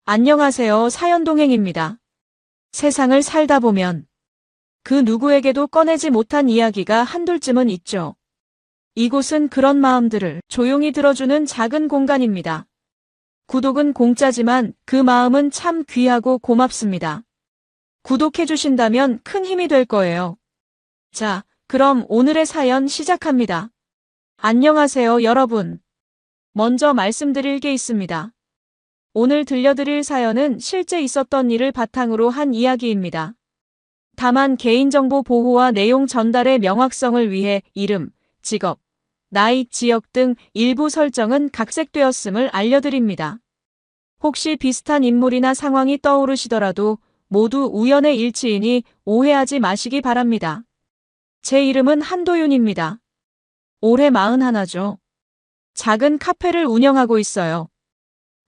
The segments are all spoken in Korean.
안녕하세요. 사연동행입니다. 세상을 살다 보면 그 누구에게도 꺼내지 못한 이야기가 한둘쯤은 있죠. 이곳은 그런 마음들을 조용히 들어주는 작은 공간입니다. 구독은 공짜지만 그 마음은 참 귀하고 고맙습니다. 구독해주신다면 큰 힘이 될 거예요. 자, 그럼 오늘의 사연 시작합니다. 안녕하세요, 여러분. 먼저 말씀드릴 게 있습니다. 오늘 들려드릴 사연은 실제 있었던 일을 바탕으로 한 이야기입니다. 다만 개인정보 보호와 내용 전달의 명확성을 위해 이름, 직업, 나이, 지역 등 일부 설정은 각색되었음을 알려드립니다. 혹시 비슷한 인물이나 상황이 떠오르시더라도 모두 우연의 일치이니 오해하지 마시기 바랍니다. 제 이름은 한도윤입니다. 올해 41죠. 작은 카페를 운영하고 있어요.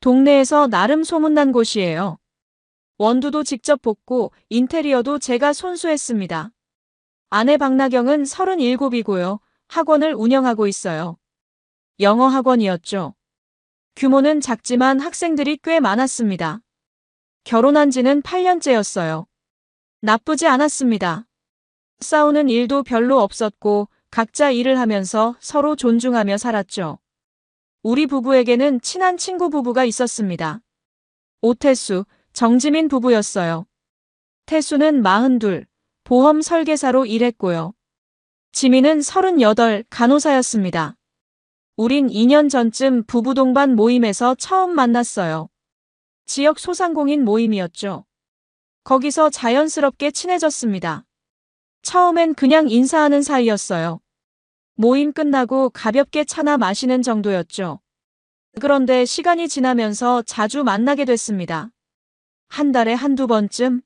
동네에서 나름 소문난 곳이에요. 원두도 직접 볶고 인테리어도 제가 손수했습니다. 아내 박나경은 37이고요. 학원을 운영하고 있어요. 영어 학원이었죠. 규모는 작지만 학생들이 꽤 많았습니다. 결혼한 지는 8년째였어요. 나쁘지 않았습니다. 싸우는 일도 별로 없었고 각자 일을 하면서 서로 존중하며 살았죠. 우리 부부에게는 친한 친구 부부가 있었습니다. 오태수, 정지민 부부였어요. 태수는 42, 보험 설계사로 일했고요. 지민은 38, 간호사였습니다. 우린 2년 전쯤 부부 동반 모임에서 처음 만났어요. 지역 소상공인 모임이었죠. 거기서 자연스럽게 친해졌습니다. 처음엔 그냥 인사하는 사이였어요. 모임 끝나고 가볍게 차나 마시는 정도였죠. 그런데 시간이 지나면서 자주 만나게 됐습니다. 한 달에 한두 번쯤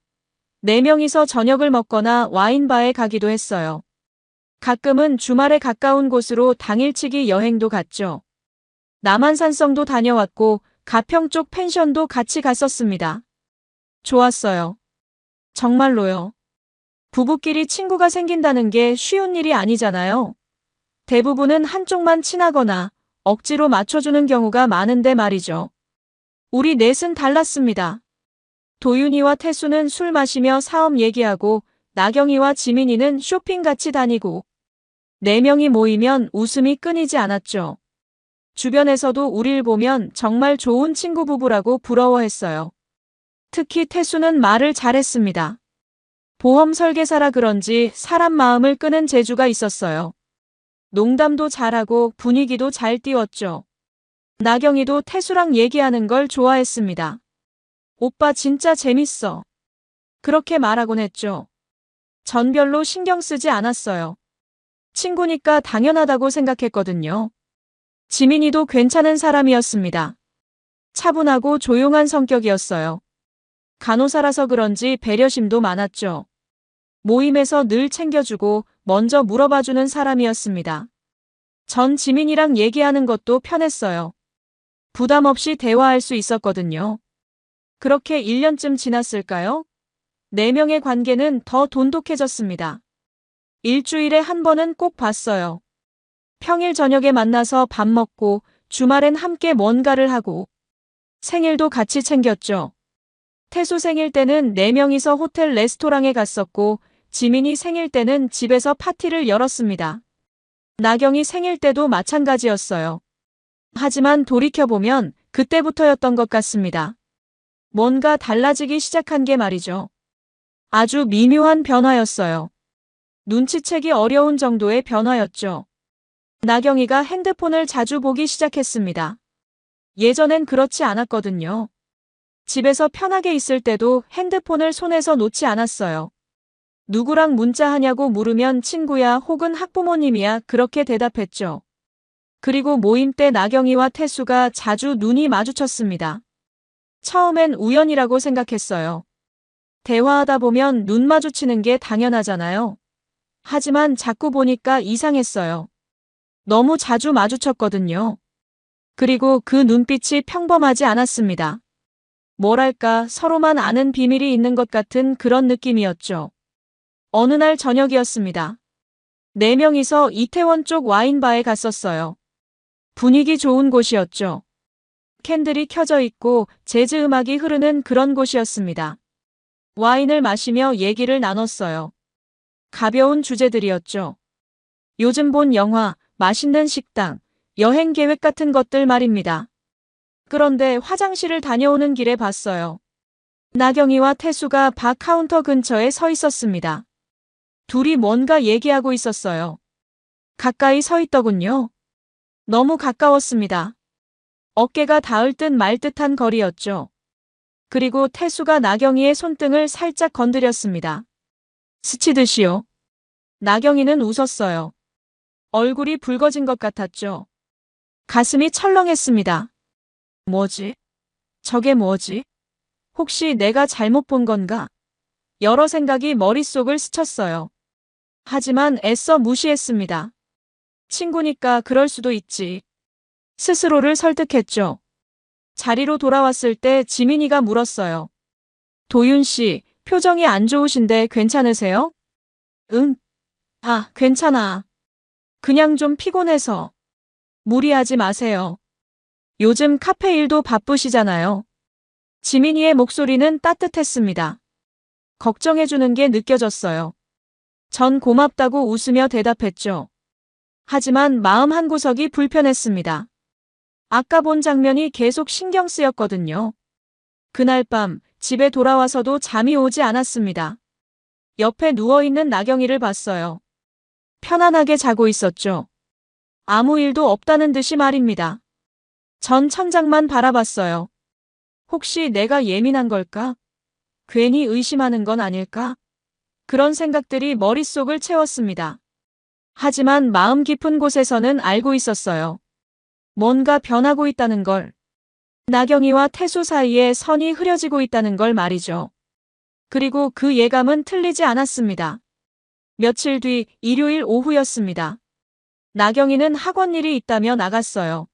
4명이서 저녁을 먹거나 와인바에 가기도 했어요. 가끔은 주말에 가까운 곳으로 당일치기 여행도 갔죠. 남한산성도 다녀왔고 가평 쪽 펜션도 같이 갔었습니다. 좋았어요. 정말로요. 부부끼리 친구가 생긴다는 게 쉬운 일이 아니잖아요. 대부분은 한쪽만 친하거나 억지로 맞춰주는 경우가 많은데 말이죠. 우리 넷은 달랐습니다. 도윤이와 태수는 술 마시며 사업 얘기하고 나경이와 지민이는 쇼핑 같이 다니고 4명이 모이면 웃음이 끊이지 않았죠. 주변에서도 우릴 보면 정말 좋은 친구 부부라고 부러워했어요. 특히 태수는 말을 잘했습니다. 보험 설계사라 그런지 사람 마음을 끄는 재주가 있었어요. 농담도 잘하고 분위기도 잘 띄웠죠. 나경이도 태수랑 얘기하는 걸 좋아했습니다. 오빠 진짜 재밌어. 그렇게 말하곤 했죠. 전 별로 신경 쓰지 않았어요. 친구니까 당연하다고 생각했거든요. 지민이도 괜찮은 사람이었습니다. 차분하고 조용한 성격이었어요. 간호사라서 그런지 배려심도 많았죠. 모임에서 늘 챙겨주고 먼저 물어봐주는 사람이었습니다. 전 지민이랑 얘기하는 것도 편했어요. 부담 없이 대화할 수 있었거든요. 그렇게 1년쯤 지났을까요? 4명의 관계는 더 돈독해졌습니다. 일주일에 한 번은 꼭 봤어요. 평일 저녁에 만나서 밥 먹고 주말엔 함께 뭔가를 하고 생일도 같이 챙겼죠. 태수 생일 때는 4명이서 호텔 레스토랑에 갔었고 지민이 생일 때는 집에서 파티를 열었습니다. 나경이 생일 때도 마찬가지였어요. 하지만 돌이켜보면 그때부터였던 것 같습니다. 뭔가 달라지기 시작한 게 말이죠. 아주 미묘한 변화였어요. 눈치채기 어려운 정도의 변화였죠. 나경이가 핸드폰을 자주 보기 시작했습니다. 예전엔 그렇지 않았거든요. 집에서 편하게 있을 때도 핸드폰을 손에서 놓지 않았어요. 누구랑 문자하냐고 물으면 친구야 혹은 학부모님이야 그렇게 대답했죠. 그리고 모임 때 나경이와 태수가 자주 눈이 마주쳤습니다. 처음엔 우연이라고 생각했어요. 대화하다 보면 눈 마주치는 게 당연하잖아요. 하지만 자꾸 보니까 이상했어요. 너무 자주 마주쳤거든요. 그리고 그 눈빛이 평범하지 않았습니다. 뭐랄까 서로만 아는 비밀이 있는 것 같은 그런 느낌이었죠. 어느 날 저녁이었습니다. 4명이서 이태원 쪽 와인바에 갔었어요. 분위기 좋은 곳이었죠. 캔들이 켜져 있고 재즈 음악이 흐르는 그런 곳이었습니다. 와인을 마시며 얘기를 나눴어요. 가벼운 주제들이었죠. 요즘 본 영화, 맛있는 식당, 여행 계획 같은 것들 말입니다. 그런데 화장실을 다녀오는 길에 봤어요. 나경이와 태수가 바 카운터 근처에 서 있었습니다. 둘이 뭔가 얘기하고 있었어요. 가까이 서 있더군요. 너무 가까웠습니다. 어깨가 닿을 듯 말 듯한 거리였죠. 그리고 태수가 나경이의 손등을 살짝 건드렸습니다. 스치듯이요. 나경이는 웃었어요. 얼굴이 붉어진 것 같았죠. 가슴이 철렁했습니다. 뭐지? 저게 뭐지? 혹시 내가 잘못 본 건가? 여러 생각이 머릿속을 스쳤어요. 하지만 애써 무시했습니다. 친구니까 그럴 수도 있지. 스스로를 설득했죠. 자리로 돌아왔을 때 지민이가 물었어요. 도윤 씨, 표정이 안 좋으신데 괜찮으세요? 응. 아, 괜찮아. 그냥 좀 피곤해서. 무리하지 마세요. 요즘 카페 일도 바쁘시잖아요. 지민이의 목소리는 따뜻했습니다. 걱정해주는 게 느껴졌어요. 전 고맙다고 웃으며 대답했죠. 하지만 마음 한구석이 불편했습니다. 아까 본 장면이 계속 신경 쓰였거든요. 그날 밤 집에 돌아와서도 잠이 오지 않았습니다. 옆에 누워있는 나경이를 봤어요. 편안하게 자고 있었죠. 아무 일도 없다는 듯이 말입니다. 전 천장만 바라봤어요. 혹시 내가 예민한 걸까? 괜히 의심하는 건 아닐까? 그런 생각들이 머릿속을 채웠습니다. 하지만 마음 깊은 곳에서는 알고 있었어요. 뭔가 변하고 있다는 걸. 나경이와 태수 사이에 선이 흐려지고 있다는 걸 말이죠. 그리고 그 예감은 틀리지 않았습니다. 며칠 뒤 일요일 오후였습니다. 나경이는 학원 일이 있다며 나갔어요.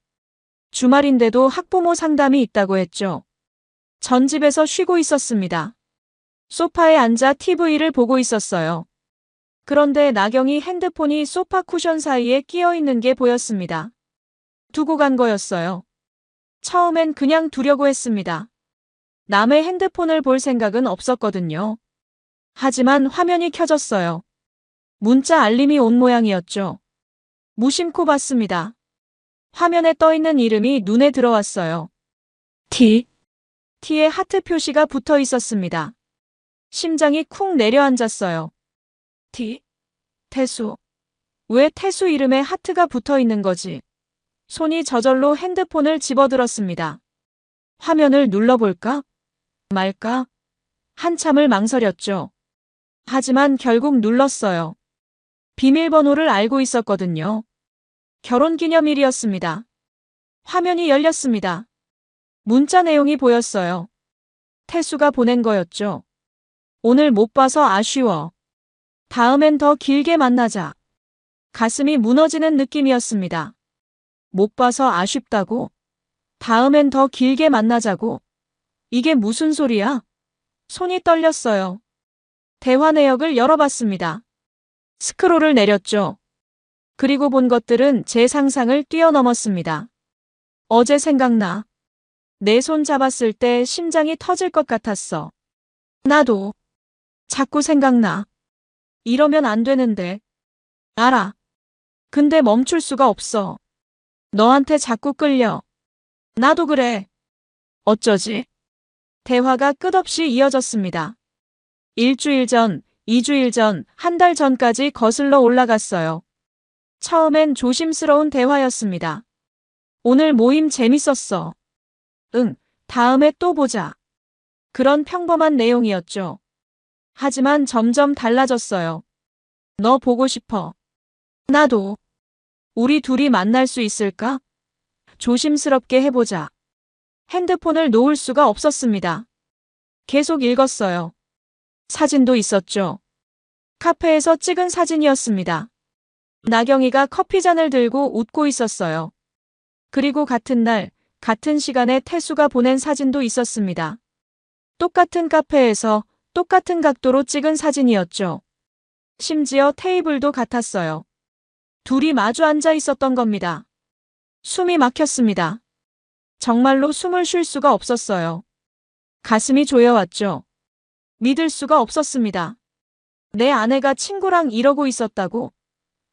주말인데도 학부모 상담이 있다고 했죠. 전 집에서 쉬고 있었습니다. 소파에 앉아 TV를 보고 있었어요. 그런데 나경이 핸드폰이 소파 쿠션 사이에 끼어 있는 게 보였습니다. 두고 간 거였어요. 처음엔 그냥 두려고 했습니다. 남의 핸드폰을 볼 생각은 없었거든요. 하지만 화면이 켜졌어요. 문자 알림이 온 모양이었죠. 무심코 봤습니다. 화면에 떠 있는 이름이 눈에 들어왔어요. T에 하트 표시가 붙어 있었습니다. 심장이 쿵 내려앉았어요. 태수. 왜 태수 이름에 하트가 붙어 있는 거지? 손이 저절로 핸드폰을 집어들었습니다. 화면을 눌러볼까? 말까? 한참을 망설였죠. 하지만 결국 눌렀어요. 비밀번호를 알고 있었거든요. 결혼기념일이었습니다. 화면이 열렸습니다. 문자 내용이 보였어요. 태수가 보낸 거였죠. 오늘 못 봐서 아쉬워. 다음엔 더 길게 만나자. 가슴이 무너지는 느낌이었습니다. 못 봐서 아쉽다고? 다음엔 더 길게 만나자고? 이게 무슨 소리야? 손이 떨렸어요. 대화 내역을 열어봤습니다. 스크롤을 내렸죠. 그리고 본 것들은 제 상상을 뛰어넘었습니다. 어제 생각나. 내 손 잡았을 때 심장이 터질 것 같았어. 나도. 자꾸 생각나. 이러면 안 되는데. 알아. 근데 멈출 수가 없어. 너한테 자꾸 끌려. 나도 그래. 어쩌지? 대화가 끝없이 이어졌습니다. 일주일 전, 2주일 전, 한 달 전까지 거슬러 올라갔어요. 처음엔 조심스러운 대화였습니다. 오늘 모임 재밌었어. 응, 다음에 또 보자. 그런 평범한 내용이었죠. 하지만 점점 달라졌어요. 너 보고 싶어. 나도. 우리 둘이 만날 수 있을까? 조심스럽게 해보자. 핸드폰을 놓을 수가 없었습니다. 계속 읽었어요. 사진도 있었죠. 카페에서 찍은 사진이었습니다. 나경이가 커피잔을 들고 웃고 있었어요. 그리고 같은 날, 같은 시간에 태수가 보낸 사진도 있었습니다. 똑같은 카페에서 똑같은 각도로 찍은 사진이었죠. 심지어 테이블도 같았어요. 둘이 마주 앉아 있었던 겁니다. 숨이 막혔습니다. 정말로 숨을 쉴 수가 없었어요. 가슴이 조여왔죠. 믿을 수가 없었습니다. 내 아내가 친구랑 이러고 있었다고?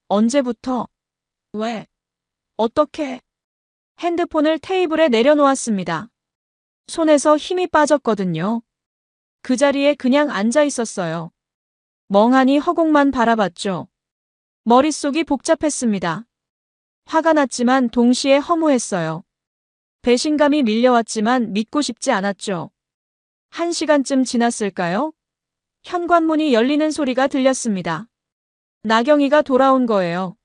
언제부터? 왜? 어떻게? 핸드폰을 테이블에 내려놓았습니다. 손에서 힘이 빠졌거든요. 그 자리에 그냥 앉아 있었어요. 멍하니 허공만 바라봤죠. 머릿속이 복잡했습니다. 화가 났지만 동시에 허무했어요. 배신감이 밀려왔지만 믿고 싶지 않았죠. 1시간쯤 지났을까요? 현관문이 열리는 소리가 들렸습니다. 나경이가 돌아온 거예요.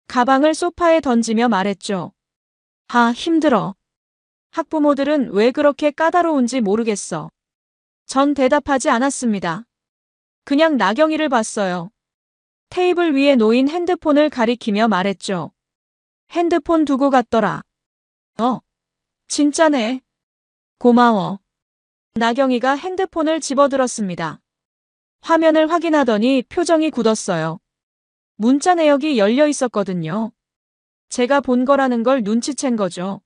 가방을 소파에 던지며 말했죠. 아, 힘들어. 학부모들은 왜 그렇게 까다로운지 모르겠어. 전 대답하지 않았습니다. 그냥 나경이를 봤어요. 테이블 위에 놓인 핸드폰을 가리키며 말했죠. 핸드폰 두고 갔더라. 진짜네. 고마워. 나경이가 핸드폰을 집어들었습니다. 화면을 확인하더니 표정이 굳었어요. 문자 내역이 열려 있었거든요. 제가 본 거라는 걸 눈치챈 거죠.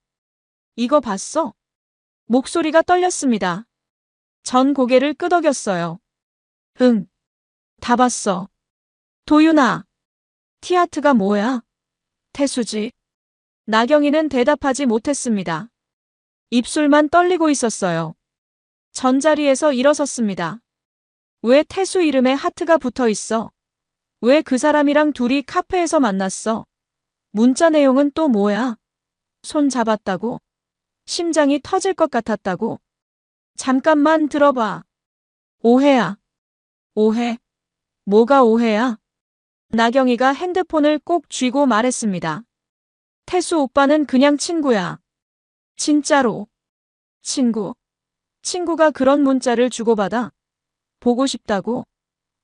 이거 봤어? 목소리가 떨렸습니다. 전 고개를 끄덕였어요. 응. 다 봤어. 도윤아. 티아트가 뭐야? 태수지. 나경이는 대답하지 못했습니다. 입술만 떨리고 있었어요. 전자리에서 일어섰습니다. 왜 태수 이름에 하트가 붙어 있어? 왜 그 사람이랑 둘이 카페에서 만났어? 문자 내용은 또 뭐야? 손 잡았다고? 심장이 터질 것 같았다고? 잠깐만 들어봐. 오해야. 오해? 뭐가 오해야? 나경이가 핸드폰을 꼭 쥐고 말했습니다. 태수 오빠는 그냥 친구야. 진짜로. 친구. 친구가 그런 문자를 주고받아? 보고 싶다고?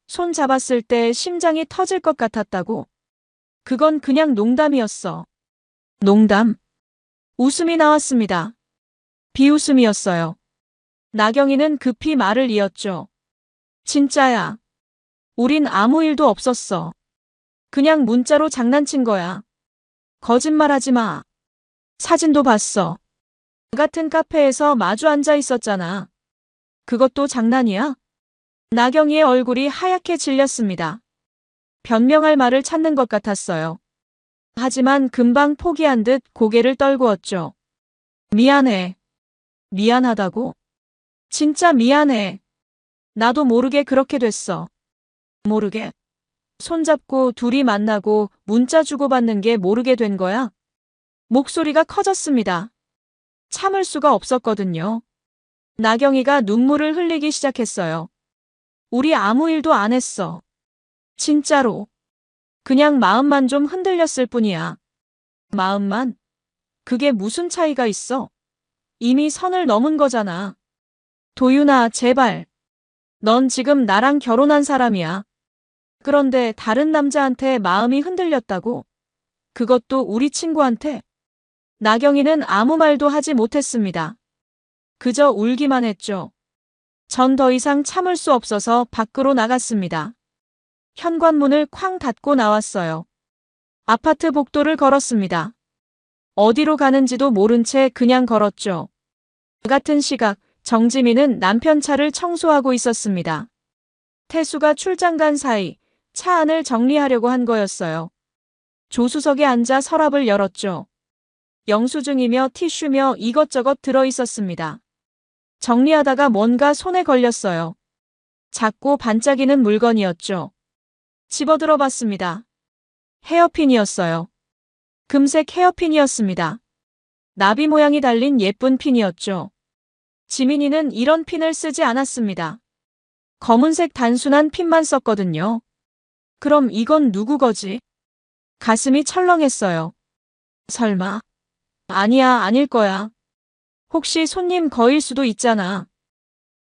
손 잡았을 때 심장이 터질 것 같았다고? 그건 그냥 농담이었어. 농담? 웃음이 나왔습니다. 비웃음이었어요. 나경이는 급히 말을 이었죠. 진짜야. 우린 아무 일도 없었어. 그냥 문자로 장난친 거야. 거짓말하지 마. 사진도 봤어. 같은 카페에서 마주 앉아 있었잖아. 그것도 장난이야? 나경이의 얼굴이 하얗게 질렸습니다. 변명할 말을 찾는 것 같았어요. 하지만 금방 포기한 듯 고개를 떨구었죠. 미안해. 미안하다고? 진짜 미안해. 나도 모르게 그렇게 됐어. 모르게? 손잡고 둘이 만나고 문자 주고받는 게 모르게 된 거야? 목소리가 커졌습니다. 참을 수가 없었거든요. 나경이가 눈물을 흘리기 시작했어요. 우리 아무 일도 안 했어. 진짜로. 그냥 마음만 좀 흔들렸을 뿐이야. 마음만? 그게 무슨 차이가 있어? 이미 선을 넘은 거잖아. 도윤아, 제발. 넌 지금 나랑 결혼한 사람이야. 그런데 다른 남자한테 마음이 흔들렸다고? 그것도 우리 친구한테? 나경이는 아무 말도 하지 못했습니다. 그저 울기만 했죠. 전 더 이상 참을 수 없어서 밖으로 나갔습니다. 현관문을 쾅 닫고 나왔어요. 아파트 복도를 걸었습니다. 어디로 가는지도 모른 채 그냥 걸었죠. 같은 시각, 정지민은 남편 차를 청소하고 있었습니다. 태수가 출장 간 사이 차 안을 정리하려고 한 거였어요. 조수석에 앉아 서랍을 열었죠. 영수증이며 티슈며 이것저것 들어 있었습니다. 정리하다가 뭔가 손에 걸렸어요. 작고 반짝이는 물건이었죠. 집어들어 봤습니다. 헤어핀이었어요. 금색 헤어핀이었습니다. 나비 모양이 달린 예쁜 핀이었죠. 지민이는 이런 핀을 쓰지 않았습니다. 검은색 단순한 핀만 썼거든요. 그럼 이건 누구 거지? 가슴이 철렁했어요. 설마. 아니야, 아닐 거야. 혹시 손님 거일 수도 있잖아.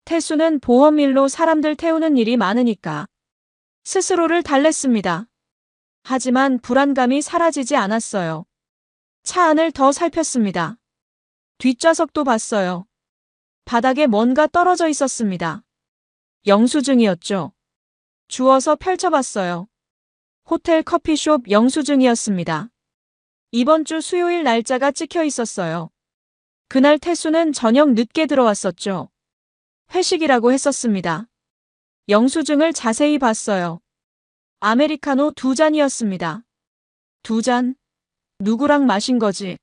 태수는 보험일로 사람들 태우는 일이 많으니까. 스스로를 달랬습니다. 하지만 불안감이 사라지지 않았어요. 차 안을 더 살폈습니다. 뒷좌석도 봤어요. 바닥에 뭔가 떨어져 있었습니다. 영수증이었죠. 주워서 펼쳐봤어요. 호텔 커피숍 영수증이었습니다. 이번 주 수요일 날짜가 찍혀 있었어요. 그날 태수는 저녁 늦게 들어왔었죠. 회식이라고 했었습니다. 영수증을 자세히 봤어요. 아메리카노 2잔이었습니다. 2잔? 누구랑 마신 거지?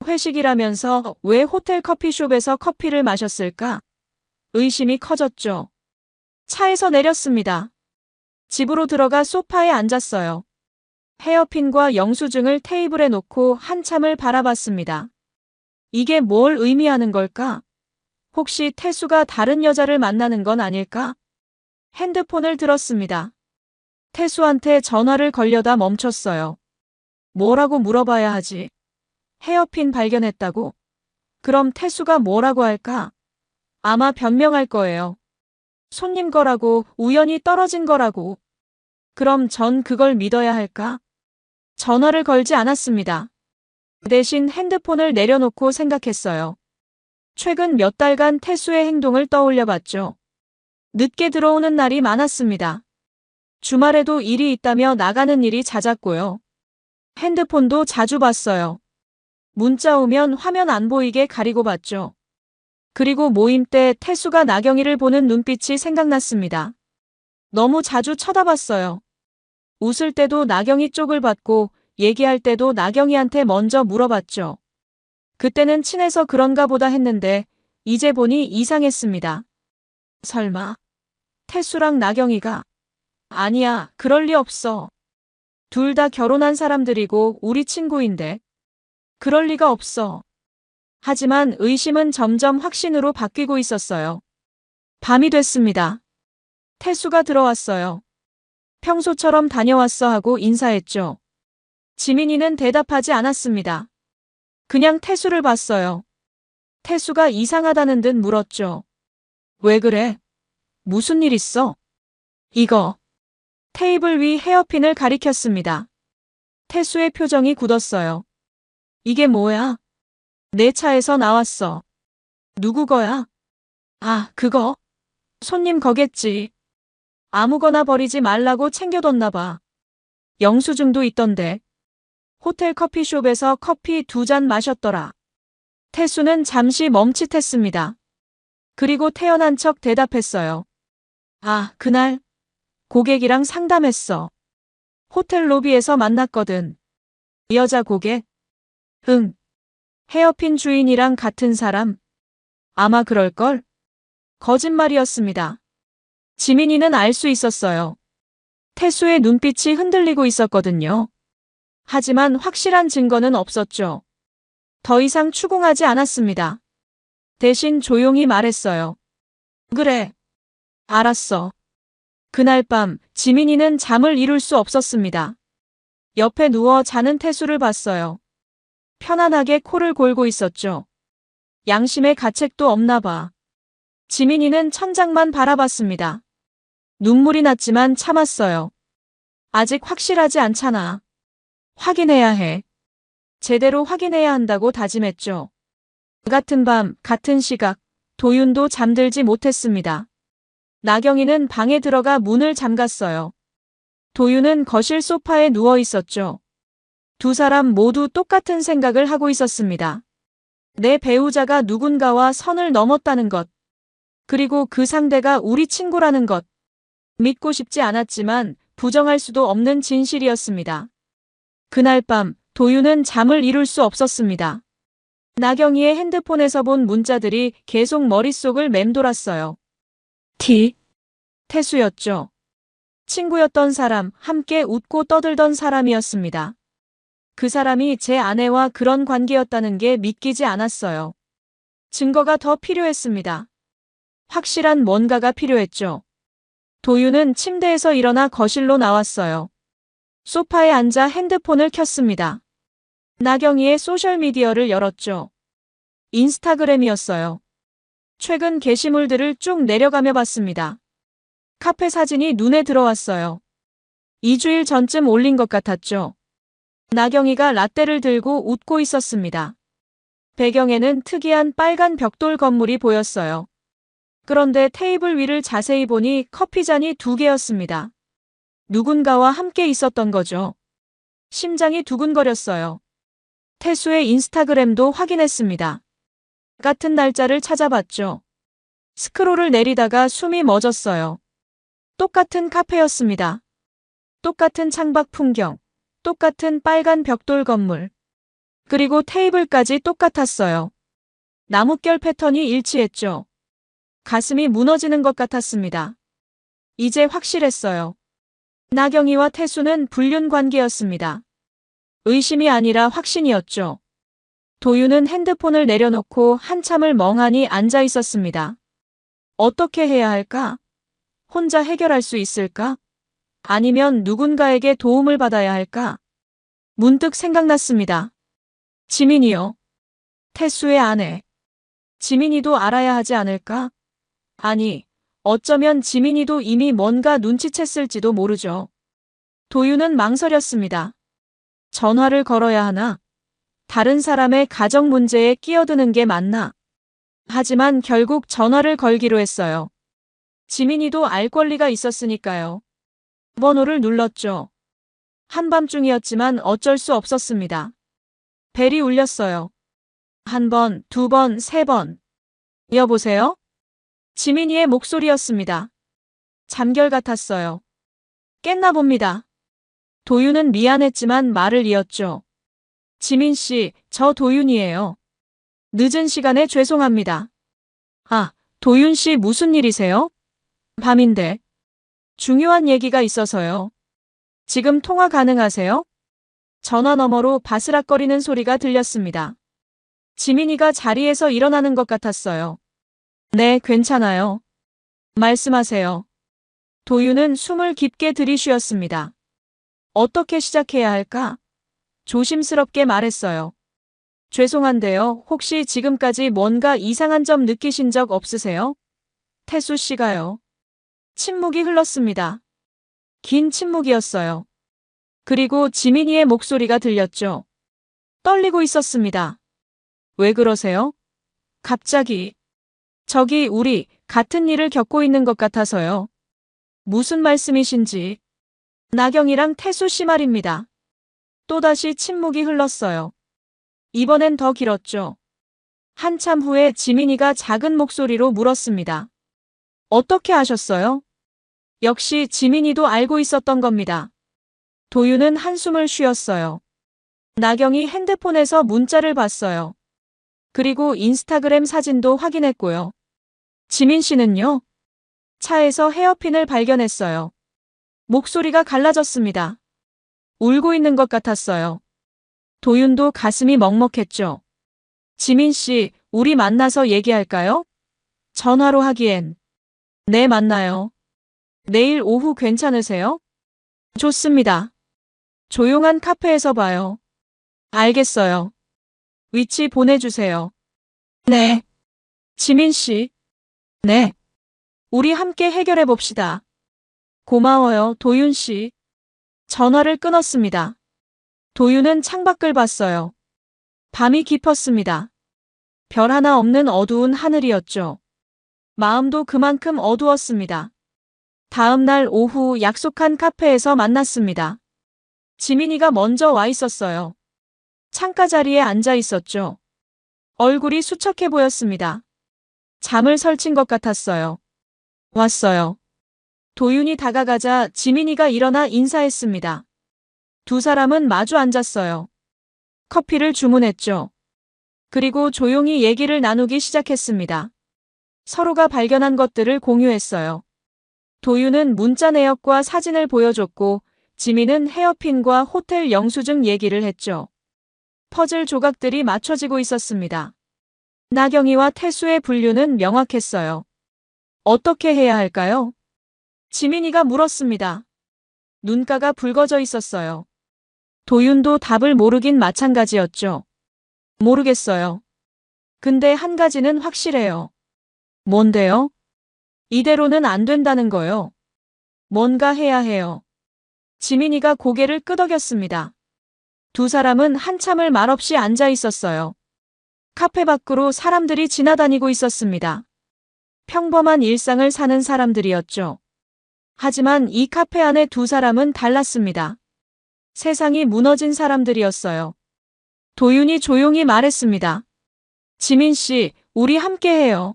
회식이라면서 왜 호텔 커피숍에서 커피를 마셨을까? 의심이 커졌죠. 차에서 내렸습니다. 집으로 들어가 소파에 앉았어요. 헤어핀과 영수증을 테이블에 놓고 한참을 바라봤습니다. 이게 뭘 의미하는 걸까? 혹시 태수가 다른 여자를 만나는 건 아닐까? 핸드폰을 들었습니다. 태수한테 전화를 걸려다 멈췄어요. 뭐라고 물어봐야 하지? 헤어핀 발견했다고? 그럼 태수가 뭐라고 할까? 아마 변명할 거예요. 손님 거라고, 우연히 떨어진 거라고. 그럼 전 그걸 믿어야 할까? 전화를 걸지 않았습니다. 대신 핸드폰을 내려놓고 생각했어요. 최근 몇 달간 태수의 행동을 떠올려 봤죠. 늦게 들어오는 날이 많았습니다. 주말에도 일이 있다며 나가는 일이 잦았고요. 핸드폰도 자주 봤어요. 문자 오면 화면 안 보이게 가리고 봤죠. 그리고 모임 때 태수가 나경이를 보는 눈빛이 생각났습니다. 너무 자주 쳐다봤어요. 웃을 때도 나경이 쪽을 봤고 얘기할 때도 나경이한테 먼저 물어봤죠. 그때는 친해서 그런가 보다 했는데 이제 보니 이상했습니다. 설마 태수랑 나경이가? 아니야, 그럴 리 없어. 둘 다 결혼한 사람들이고 우리 친구인데. 그럴 리가 없어. 하지만 의심은 점점 확신으로 바뀌고 있었어요. 밤이 됐습니다. 태수가 들어왔어요. 평소처럼 다녀왔어 하고 인사했죠. 지민이는 대답하지 않았습니다. 그냥 태수를 봤어요. 태수가 이상하다는 듯 물었죠. 왜 그래? 무슨 일 있어? 이거. 테이블 위 헤어핀을 가리켰습니다. 태수의 표정이 굳었어요. 이게 뭐야? 내 차에서 나왔어. 누구 거야? 아, 그거? 손님 거겠지. 아무거나 버리지 말라고 챙겨뒀나 봐. 영수증도 있던데. 호텔 커피숍에서 커피 2잔 마셨더라. 태수는 잠시 멈칫했습니다. 그리고 태연한 척 대답했어요. 아, 그날 고객이랑 상담했어. 호텔 로비에서 만났거든. 여자 고객? 응. 헤어핀 주인이랑 같은 사람? 아마 그럴걸? 거짓말이었습니다. 지민이는 알 수 있었어요. 태수의 눈빛이 흔들리고 있었거든요. 하지만 확실한 증거는 없었죠. 더 이상 추궁하지 않았습니다. 대신 조용히 말했어요. 그래. 알았어. 그날 밤 지민이는 잠을 이룰 수 없었습니다. 옆에 누워 자는 태수를 봤어요. 편안하게 코를 골고 있었죠. 양심의 가책도 없나 봐. 지민이는 천장만 바라봤습니다. 눈물이 났지만 참았어요. 아직 확실하지 않잖아. 확인해야 해. 제대로 확인해야 한다고 다짐했죠. 같은 밤, 같은 시각, 도윤도 잠들지 못했습니다. 나경이는 방에 들어가 문을 잠갔어요. 도윤은 거실 소파에 누워 있었죠. 두 사람 모두 똑같은 생각을 하고 있었습니다. 내 배우자가 누군가와 선을 넘었다는 것. 그리고 그 상대가 우리 친구라는 것. 믿고 싶지 않았지만 부정할 수도 없는 진실이었습니다. 그날 밤 도윤은 잠을 이룰 수 없었습니다. 나경이의 핸드폰에서 본 문자들이 계속 머릿속을 맴돌았어요. 태수였죠. 친구였던 사람, 함께 웃고 떠들던 사람이었습니다. 그 사람이 제 아내와 그런 관계였다는 게 믿기지 않았어요. 증거가 더 필요했습니다. 확실한 뭔가가 필요했죠. 도윤은 침대에서 일어나 거실로 나왔어요. 소파에 앉아 핸드폰을 켰습니다. 나경이의 소셜미디어를 열었죠. 인스타그램이었어요. 최근 게시물들을 쭉 내려가며 봤습니다. 카페 사진이 눈에 들어왔어요. 2주일 전쯤 올린 것 같았죠. 나경이가 라떼를 들고 웃고 있었습니다. 배경에는 특이한 빨간 벽돌 건물이 보였어요. 그런데 테이블 위를 자세히 보니 커피잔이 2개였습니다. 누군가와 함께 있었던 거죠. 심장이 두근거렸어요. 태수의 인스타그램도 확인했습니다. 같은 날짜를 찾아봤죠. 스크롤을 내리다가 숨이 멎었어요. 똑같은 카페였습니다. 똑같은 창밖 풍경, 똑같은 빨간 벽돌 건물, 그리고 테이블까지 똑같았어요. 나뭇결 패턴이 일치했죠. 가슴이 무너지는 것 같았습니다. 이제 확실했어요. 나경이와 태수는 불륜 관계였습니다. 의심이 아니라 확신이었죠. 도윤은 핸드폰을 내려놓고 한참을 멍하니 앉아 있었습니다. 어떻게 해야 할까? 혼자 해결할 수 있을까? 아니면 누군가에게 도움을 받아야 할까? 문득 생각났습니다. 지민이요. 태수의 아내. 지민이도 알아야 하지 않을까? 아니, 어쩌면 지민이도 이미 뭔가 눈치챘을지도 모르죠. 도윤은 망설였습니다. 전화를 걸어야 하나? 다른 사람의 가정 문제에 끼어드는 게 맞나? 하지만 결국 전화를 걸기로 했어요. 지민이도 알 권리가 있었으니까요. 번호를 눌렀죠. 한밤중이었지만 어쩔 수 없었습니다. 벨이 울렸어요. 한 번, 두 번, 세 번. 여보세요? 지민이의 목소리였습니다. 잠결 같았어요. 깼나 봅니다. 도윤은 미안했지만 말을 이었죠. 지민 씨, 저 도윤이에요. 늦은 시간에 죄송합니다. 아, 도윤 씨 무슨 일이세요? 밤인데. 중요한 얘기가 있어서요. 지금 통화 가능하세요? 전화 너머로 바스락거리는 소리가 들렸습니다. 지민이가 자리에서 일어나는 것 같았어요. 네, 괜찮아요. 말씀하세요. 도윤은 숨을 깊게 들이쉬었습니다. 어떻게 시작해야 할까? 조심스럽게 말했어요. 죄송한데요. 혹시 지금까지 뭔가 이상한 점 느끼신 적 없으세요? 태수 씨가요. 침묵이 흘렀습니다. 긴 침묵이었어요. 그리고 지민이의 목소리가 들렸죠. 떨리고 있었습니다. 왜 그러세요? 갑자기. 저기 우리 같은 일을 겪고 있는 것 같아서요. 무슨 말씀이신지. 나경이랑 태수 씨 말입니다. 또다시 침묵이 흘렀어요. 이번엔 더 길었죠. 한참 후에 지민이가 작은 목소리로 물었습니다. 어떻게 아셨어요? 역시 지민이도 알고 있었던 겁니다. 도윤은 한숨을 쉬었어요. 나경이 핸드폰에서 문자를 봤어요. 그리고 인스타그램 사진도 확인했고요. 지민 씨는요? 차에서 헤어핀을 발견했어요. 목소리가 갈라졌습니다. 울고 있는 것 같았어요. 도윤도 가슴이 먹먹했죠. 지민 씨, 우리 만나서 얘기할까요? 전화로 하기엔. 네, 만나요. 내일 오후 괜찮으세요? 좋습니다. 조용한 카페에서 봐요. 알겠어요. 위치 보내주세요. 네. 지민 씨. 네. 우리 함께 해결해 봅시다. 고마워요, 도윤 씨. 전화를 끊었습니다. 도윤은 창밖을 봤어요. 밤이 깊었습니다. 별 하나 없는 어두운 하늘이었죠. 마음도 그만큼 어두웠습니다. 다음 날 오후 약속한 카페에서 만났습니다. 지민이가 먼저 와 있었어요. 창가 자리에 앉아 있었죠. 얼굴이 수척해 보였습니다. 잠을 설친 것 같았어요. 왔어요. 도윤이 다가가자 지민이가 일어나 인사했습니다. 두 사람은 마주 앉았어요. 커피를 주문했죠. 그리고 조용히 얘기를 나누기 시작했습니다. 서로가 발견한 것들을 공유했어요. 도윤은 문자 내역과 사진을 보여줬고 지민은 헤어핀과 호텔 영수증 얘기를 했죠. 퍼즐 조각들이 맞춰지고 있었습니다. 나경이와 태수의 분류는 명확했어요. 어떻게 해야 할까요? 지민이가 물었습니다. 눈가가 붉어져 있었어요. 도윤도 답을 모르긴 마찬가지였죠. 모르겠어요. 근데 한 가지는 확실해요. 뭔데요? 이대로는 안 된다는 거요. 뭔가 해야 해요. 지민이가 고개를 끄덕였습니다. 두 사람은 한참을 말없이 앉아 있었어요. 카페 밖으로 사람들이 지나다니고 있었습니다. 평범한 일상을 사는 사람들이었죠. 하지만 이 카페 안에 두 사람은 달랐습니다. 세상이 무너진 사람들이었어요. 도윤이 조용히 말했습니다. 지민 씨, 우리 함께해요.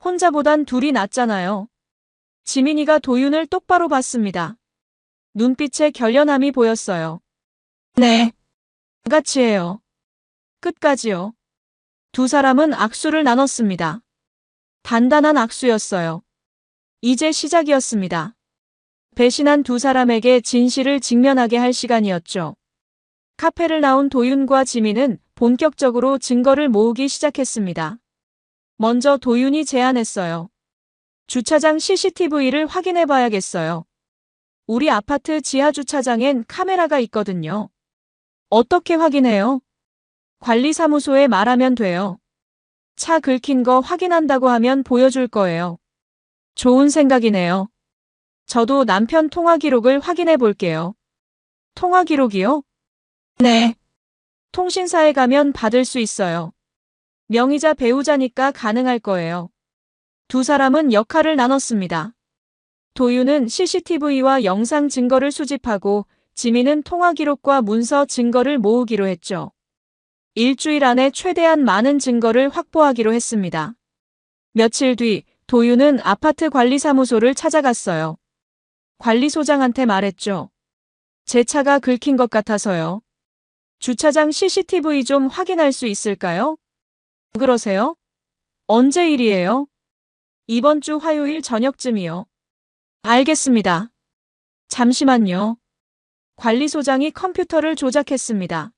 혼자보단 둘이 낫잖아요. 지민이가 도윤을 똑바로 봤습니다. 눈빛에 결연함이 보였어요. 네. 같이 해요. 끝까지요. 두 사람은 악수를 나눴습니다. 단단한 악수였어요. 이제 시작이었습니다. 배신한 두 사람에게 진실을 직면하게 할 시간이었죠. 카페를 나온 도윤과 지민은 본격적으로 증거를 모으기 시작했습니다. 먼저 도윤이 제안했어요. 주차장 CCTV를 확인해 봐야겠어요. 우리 아파트 지하 주차장엔 카메라가 있거든요. 어떻게 확인해요? 관리사무소에 말하면 돼요. 차 긁힌 거 확인한다고 하면 보여줄 거예요. 좋은 생각이네요. 저도 남편 통화 기록을 확인해 볼게요. 통화 기록이요? 네. 통신사에 가면 받을 수 있어요. 명의자 배우자니까 가능할 거예요. 두 사람은 역할을 나눴습니다. 도윤은 CCTV와 영상 증거를 수집하고 지민은 통화 기록과 문서 증거를 모으기로 했죠. 일주일 안에 최대한 많은 증거를 확보하기로 했습니다. 며칠 뒤 도윤은 아파트 관리사무소를 찾아갔어요. 관리소장한테 말했죠. 제 차가 긁힌 것 같아서요. 주차장 CCTV 좀 확인할 수 있을까요? 그러세요? 언제 일이에요? 이번 주 화요일 저녁쯤이요. 알겠습니다. 잠시만요. 관리소장이 컴퓨터를 조작했습니다.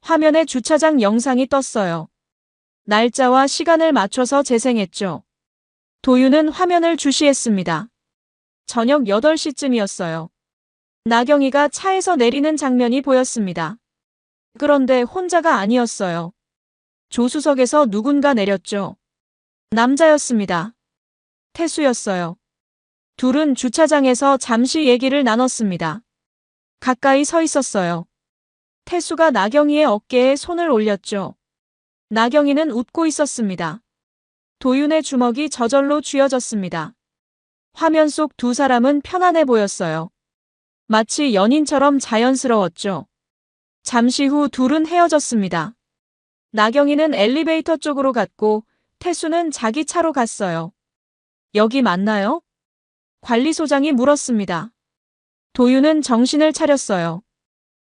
화면에 주차장 영상이 떴어요. 날짜와 시간을 맞춰서 재생했죠. 도윤은 화면을 주시했습니다. 저녁 8시쯤이었어요. 나경이가 차에서 내리는 장면이 보였습니다. 그런데 혼자가 아니었어요. 조수석에서 누군가 내렸죠. 남자였습니다. 태수였어요. 둘은 주차장에서 잠시 얘기를 나눴습니다. 가까이 서 있었어요. 태수가 나경이의 어깨에 손을 올렸죠. 나경이는 웃고 있었습니다. 도윤의 주먹이 저절로 쥐어졌습니다. 화면 속 두 사람은 편안해 보였어요. 마치 연인처럼 자연스러웠죠. 잠시 후 둘은 헤어졌습니다. 나경이는 엘리베이터 쪽으로 갔고 태수는 자기 차로 갔어요. 여기 맞나요? 관리소장이 물었습니다. 도윤은 정신을 차렸어요.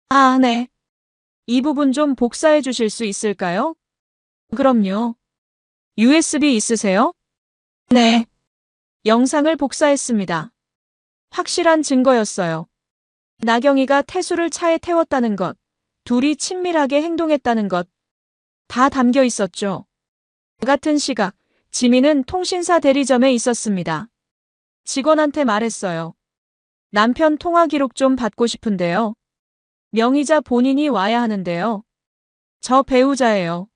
아, 네. 이 부분 좀 복사해 주실 수 있을까요? 그럼요. USB 있으세요? 네. 영상을 복사했습니다. 확실한 증거였어요. 나경이가 태수를 차에 태웠다는 것, 둘이 친밀하게 행동했다는 것, 다 담겨 있었죠. 같은 시각, 지민은 통신사 대리점에 있었습니다. 직원한테 말했어요. 남편 통화 기록 좀 받고 싶은데요. 명의자 본인이 와야 하는데요. 저 배우자예요.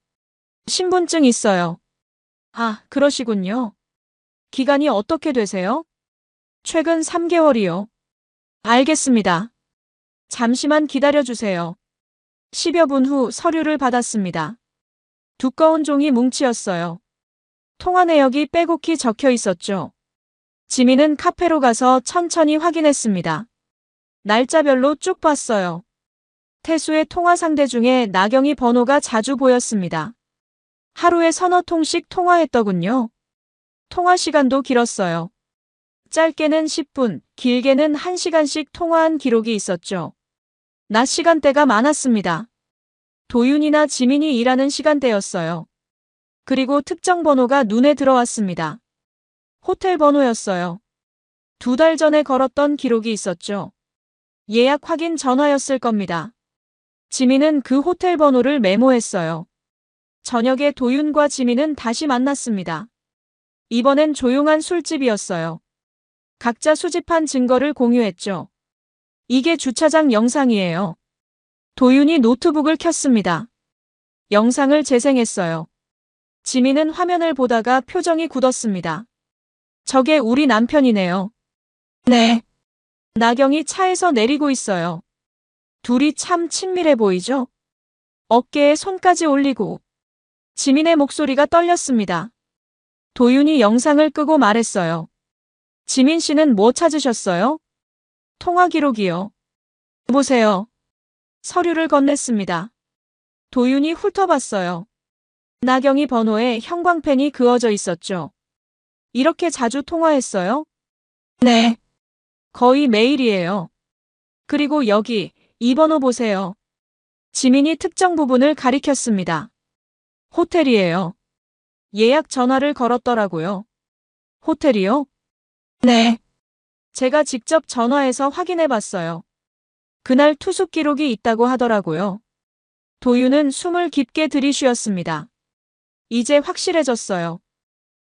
신분증 있어요. 아, 그러시군요. 기간이 어떻게 되세요? 최근 3개월이요. 알겠습니다. 잠시만 기다려주세요. 10여 분 후 서류를 받았습니다. 두꺼운 종이 뭉치였어요. 통화 내역이 빼곡히 적혀 있었죠. 지민은 카페로 가서 천천히 확인했습니다. 날짜별로 쭉 봤어요. 태수의 통화 상대 중에 나경이 번호가 자주 보였습니다. 하루에 서너 통씩 통화했더군요. 통화 시간도 길었어요. 짧게는 10분, 길게는 1시간씩 통화한 기록이 있었죠. 낮 시간대가 많았습니다. 도윤이나 지민이 일하는 시간대였어요. 그리고 특정 번호가 눈에 들어왔습니다. 호텔 번호였어요. 2달 전에 걸었던 기록이 있었죠. 예약 확인 전화였을 겁니다. 지민은 그 호텔 번호를 메모했어요. 저녁에 도윤과 지민은 다시 만났습니다. 이번엔 조용한 술집이었어요. 각자 수집한 증거를 공유했죠. 이게 주차장 영상이에요. 도윤이 노트북을 켰습니다. 영상을 재생했어요. 지민은 화면을 보다가 표정이 굳었습니다. 저게 우리 남편이네요. 네. 나경이 차에서 내리고 있어요. 둘이 참 친밀해 보이죠? 어깨에 손까지 올리고. 지민의 목소리가 떨렸습니다. 도윤이 영상을 끄고 말했어요. 지민 씨는 뭐 찾으셨어요? 통화 기록이요. 보세요. 서류를 건넸습니다. 도윤이 훑어봤어요. 나경이 번호에 형광펜이 그어져 있었죠. 이렇게 자주 통화했어요? 네. 거의 매일이에요. 그리고 여기, 이 번호 보세요. 지민이 특정 부분을 가리켰습니다. 호텔이에요. 예약 전화를 걸었더라고요. 호텔이요? 네. 제가 직접 전화해서 확인해 봤어요. 그날 투숙 기록이 있다고 하더라고요. 도윤은 숨을 깊게 들이쉬었습니다. 이제 확실해졌어요.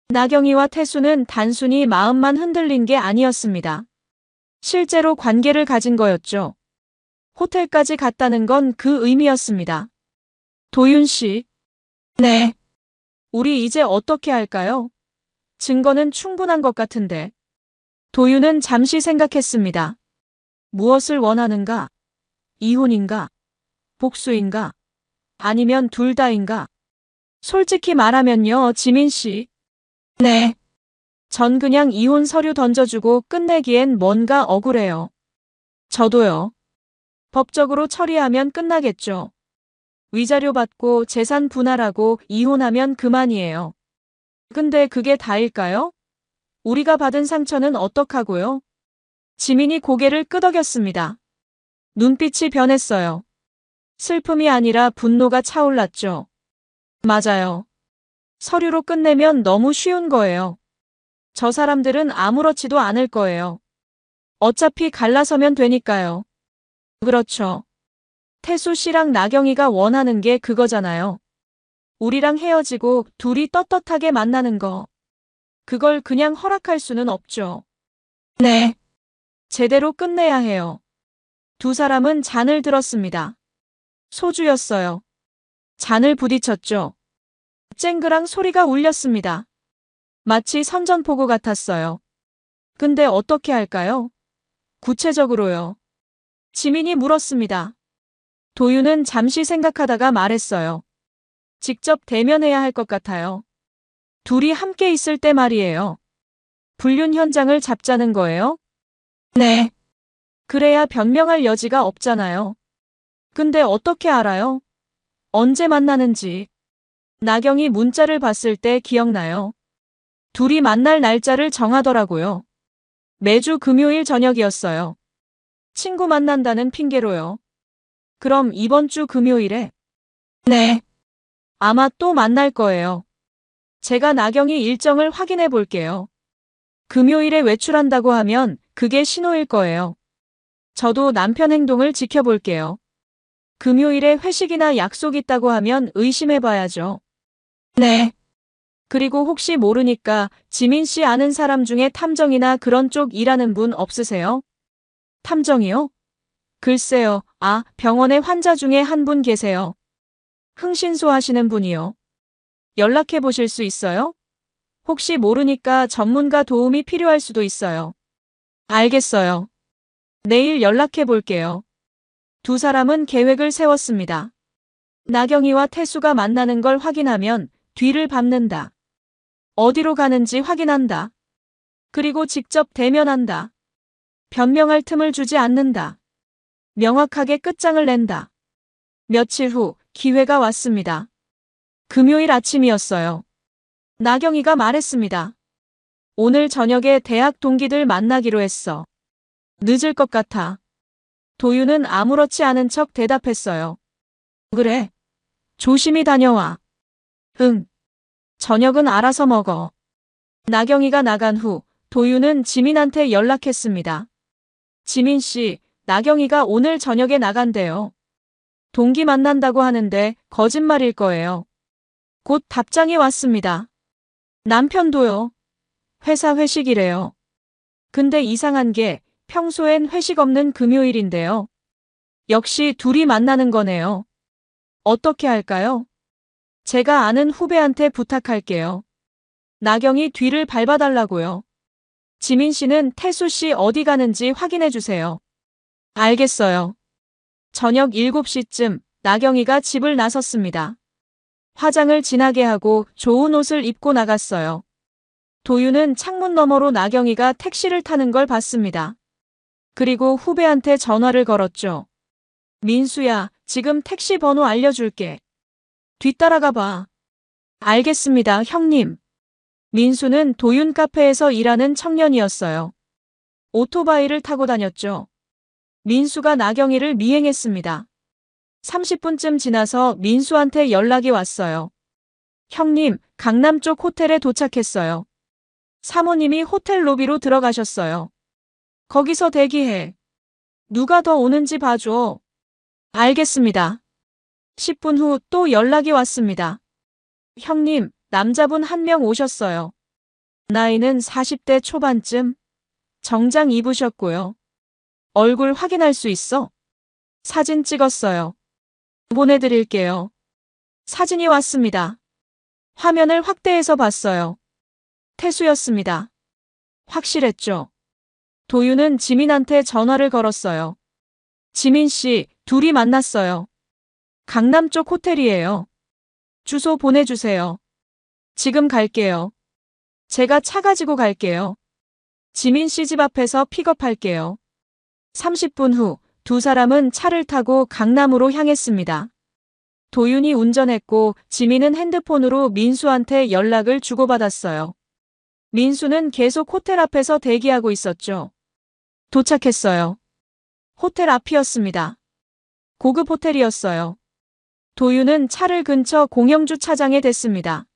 나경이와 태수는 단순히 마음만 흔들린 게 아니었습니다. 실제로 관계를 가진 거였죠. 호텔까지 갔다는 건 그 의미였습니다. 도윤 씨. 네. 우리 이제 어떻게 할까요? 증거는 충분한 것 같은데. 도윤은 잠시 생각했습니다. 무엇을 원하는가? 이혼인가? 복수인가? 아니면 둘 다인가? 솔직히 말하면요, 지민 씨. 네. 전 그냥 이혼 서류 던져주고 끝내기엔 뭔가 억울해요. 저도요. 법적으로 처리하면 끝나겠죠. 위자료 받고 재산 분할하고 이혼하면 그만이에요. 근데 그게 다일까요? 우리가 받은 상처는 어떡하고요? 지민이 고개를 끄덕였습니다. 눈빛이 변했어요. 슬픔이 아니라 분노가 차올랐죠. 맞아요. 서류로 끝내면 너무 쉬운 거예요. 저 사람들은 아무렇지도 않을 거예요. 어차피 갈라서면 되니까요. 그렇죠. 태수 씨랑 나경이가 원하는 게 그거잖아요. 우리랑 헤어지고 둘이 떳떳하게 만나는 거. 그걸 그냥 허락할 수는 없죠. 네. 제대로 끝내야 해요. 두 사람은 잔을 들었습니다. 소주였어요. 잔을 부딪혔죠. 쨍그랑 소리가 울렸습니다. 마치 선전포고 같았어요. 근데 어떻게 할까요? 구체적으로요. 지민이 물었습니다. 도윤은 잠시 생각하다가 말했어요. 직접 대면해야 할 것 같아요. 둘이 함께 있을 때 말이에요. 불륜 현장을 잡자는 거예요? 네. 그래야 변명할 여지가 없잖아요. 근데 어떻게 알아요? 언제 만나는지. 나경이 문자를 봤을 때 기억나요. 둘이 만날 날짜를 정하더라고요. 매주 금요일 저녁이었어요. 친구 만난다는 핑계로요. 그럼 이번 주 금요일에? 네. 아마 또 만날 거예요. 제가 나경이 일정을 확인해 볼게요. 금요일에 외출한다고 하면 그게 신호일 거예요. 저도 남편 행동을 지켜볼게요. 금요일에 회식이나 약속 있다고 하면 의심해 봐야죠. 네. 그리고 혹시 모르니까 지민 씨 아는 사람 중에 탐정이나 그런 쪽 일하는 분 없으세요? 탐정이요? 글쎄요. 아, 병원에 환자 중에 한 분 계세요. 흥신소 하시는 분이요. 연락해 보실 수 있어요? 혹시 모르니까 전문가 도움이 필요할 수도 있어요. 알겠어요. 내일 연락해 볼게요. 두 사람은 계획을 세웠습니다. 나경이와 태수가 만나는 걸 확인하면 뒤를 밟는다. 어디로 가는지 확인한다. 그리고 직접 대면한다. 변명할 틈을 주지 않는다. 명확하게 끝장을 낸다. 며칠 후 기회가 왔습니다. 금요일 아침이었어요. 나경이가 말했습니다. 오늘 저녁에 대학 동기들 만나기로 했어. 늦을 것 같아. 도윤은 아무렇지 않은 척 대답했어요. 그래. 조심히 다녀와. 응. 저녁은 알아서 먹어. 나경이가 나간 후 도윤은 지민한테 연락했습니다. 지민 씨, 나경이가 오늘 저녁에 나간대요. 동기 만난다고 하는데 거짓말일 거예요. 곧 답장이 왔습니다. 남편도요. 회사 회식이래요. 근데 이상한 게 평소엔 회식 없는 금요일인데요. 역시 둘이 만나는 거네요. 어떻게 할까요? 제가 아는 후배한테 부탁할게요. 나경이 뒤를 밟아달라고요. 지민 씨는 태수 씨 어디 가는지 확인해 주세요. 알겠어요. 저녁 7시쯤 나경이가 집을 나섰습니다. 화장을 진하게 하고 좋은 옷을 입고 나갔어요. 도윤은 창문 너머로 나경이가 택시를 타는 걸 봤습니다. 그리고 후배한테 전화를 걸었죠. 민수야, 지금 택시 번호 알려줄게. 뒤따라가 봐. 알겠습니다, 형님. 민수는 도윤 카페에서 일하는 청년이었어요. 오토바이를 타고 다녔죠. 민수가 나경이를 미행했습니다. 30분쯤 지나서 민수한테 연락이 왔어요. 형님, 강남 쪽 호텔에 도착했어요. 사모님이 호텔 로비로 들어가셨어요. 거기서 대기해. 누가 더 오는지 봐줘. 알겠습니다. 10분 후 또 연락이 왔습니다. 형님, 남자분 한 명 오셨어요. 나이는 40대 초반쯤. 정장 입으셨고요. 얼굴 확인할 수 있어? 사진 찍었어요. 보내드릴게요. 사진이 왔습니다. 화면을 확대해서 봤어요. 태수였습니다. 확실했죠. 도윤은 지민한테 전화를 걸었어요. 지민 씨, 둘이 만났어요. 강남 쪽 호텔이에요. 주소 보내주세요. 지금 갈게요. 제가 차 가지고 갈게요. 지민 씨 집 앞에서 픽업할게요. 30분 후 두 사람은 차를 타고 강남으로 향했습니다. 도윤이 운전했고 지민은 핸드폰으로 민수한테 연락을 주고받았어요. 민수는 계속 호텔 앞에서 대기하고 있었죠. 도착했어요. 호텔 앞이었습니다. 고급 호텔이었어요. 도윤은 차를 근처 공영주차장에 댔습니다.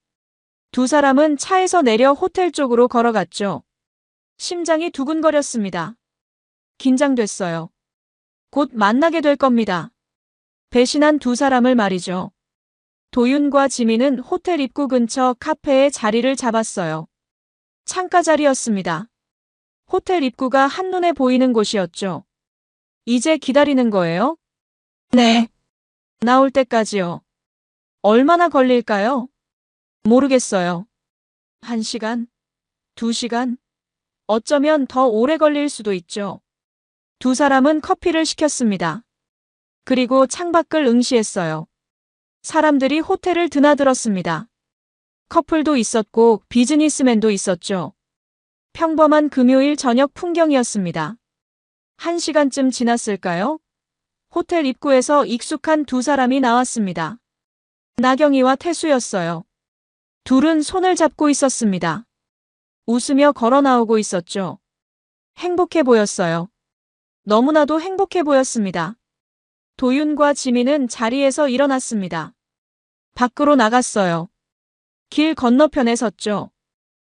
두 사람은 차에서 내려 호텔 쪽으로 걸어갔죠. 심장이 두근거렸습니다. 긴장됐어요. 곧 만나게 될 겁니다. 배신한 두 사람을 말이죠. 도윤과 지민은 호텔 입구 근처 카페에 자리를 잡았어요. 창가 자리였습니다. 호텔 입구가 한눈에 보이는 곳이었죠. 이제 기다리는 거예요? 네. 나올 때까지요. 얼마나 걸릴까요? 모르겠어요. 1시간? 2시간? 어쩌면 더 오래 걸릴 수도 있죠. 두 사람은 커피를 시켰습니다. 그리고 창밖을 응시했어요. 사람들이 호텔을 드나들었습니다. 커플도 있었고 비즈니스맨도 있었죠. 평범한 금요일 저녁 풍경이었습니다. 1시간쯤 지났을까요? 호텔 입구에서 익숙한 두 사람이 나왔습니다. 나경이와 태수였어요. 둘은 손을 잡고 있었습니다. 웃으며 걸어 나오고 있었죠. 행복해 보였어요. 너무나도 행복해 보였습니다. 도윤과 지민은 자리에서 일어났습니다. 밖으로 나갔어요. 길 건너편에 섰죠.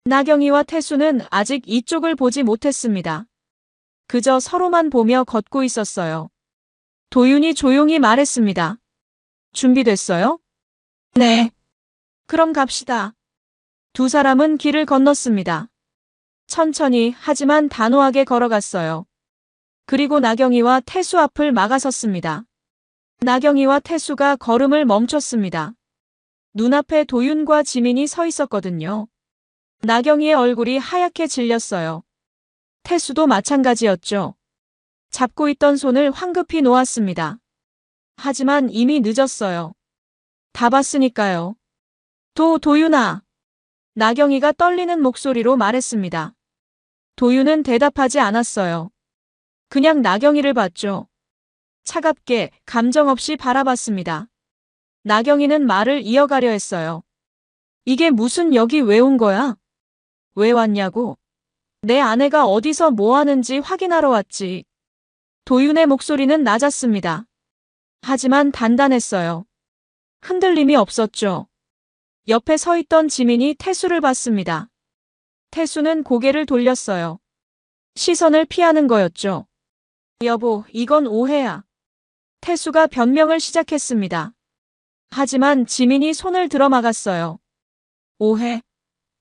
나경이와 태수는 아직 이쪽을 보지 못했습니다. 그저 서로만 보며 걷고 있었어요. 도윤이 조용히 말했습니다. 준비됐어요? 네. 그럼 갑시다. 두 사람은 길을 건넜습니다. 천천히 하지만 단호하게 걸어갔어요. 그리고 나경이와 태수 앞을 막아섰습니다. 나경이와 태수가 걸음을 멈췄습니다. 눈앞에 도윤과 지민이 서 있었거든요. 나경이의 얼굴이 하얗게 질렸어요. 태수도 마찬가지였죠. 잡고 있던 손을 황급히 놓았습니다. 하지만 이미 늦었어요. 다 봤으니까요. 도윤아. 나경이가 떨리는 목소리로 말했습니다. 도윤은 대답하지 않았어요. 그냥 나경이를 봤죠. 차갑게 감정 없이 바라봤습니다. 나경이는 말을 이어가려 했어요. 이게 무슨 여기 왜 온 거야? 왜 왔냐고? 내 아내가 어디서 뭐 하는지 확인하러 왔지. 도윤의 목소리는 낮았습니다. 하지만 단단했어요. 흔들림이 없었죠. 옆에 서 있던 지민이 태수를 봤습니다. 태수는 고개를 돌렸어요. 시선을 피하는 거였죠. 여보, 이건 오해야. 태수가 변명을 시작했습니다. 하지만 지민이 손을 들어 막았어요. 오해?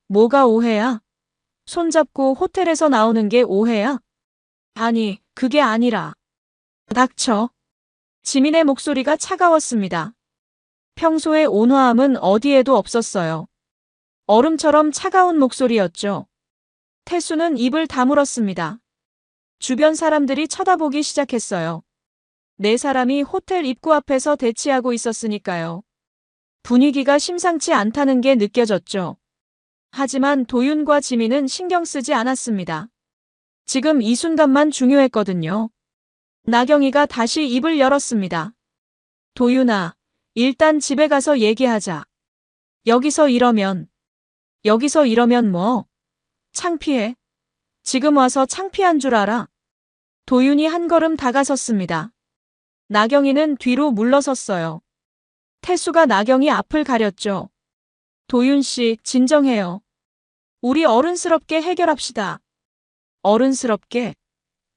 뭐가 오해야? 손잡고 호텔에서 나오는 게 오해야? 아니, 그게 아니라. 닥쳐. 지민의 목소리가 차가웠습니다. 평소의 온화함은 어디에도 없었어요. 얼음처럼 차가운 목소리였죠. 태수는 입을 다물었습니다. 주변 사람들이 쳐다보기 시작했어요. 네 사람이 호텔 입구 앞에서 대치하고 있었으니까요. 분위기가 심상치 않다는 게 느껴졌죠. 하지만 도윤과 지민은 신경 쓰지 않았습니다. 지금 이 순간만 중요했거든요. 나경이가 다시 입을 열었습니다. 도윤아, 일단 집에 가서 얘기하자. 여기서 이러면 뭐? 창피해. 지금 와서 창피한 줄 알아? 도윤이 한 걸음 다가섰습니다. 나경이는 뒤로 물러섰어요. 태수가 나경이 앞을 가렸죠. 도윤 씨, 진정해요. 우리 어른스럽게 해결합시다. 어른스럽게?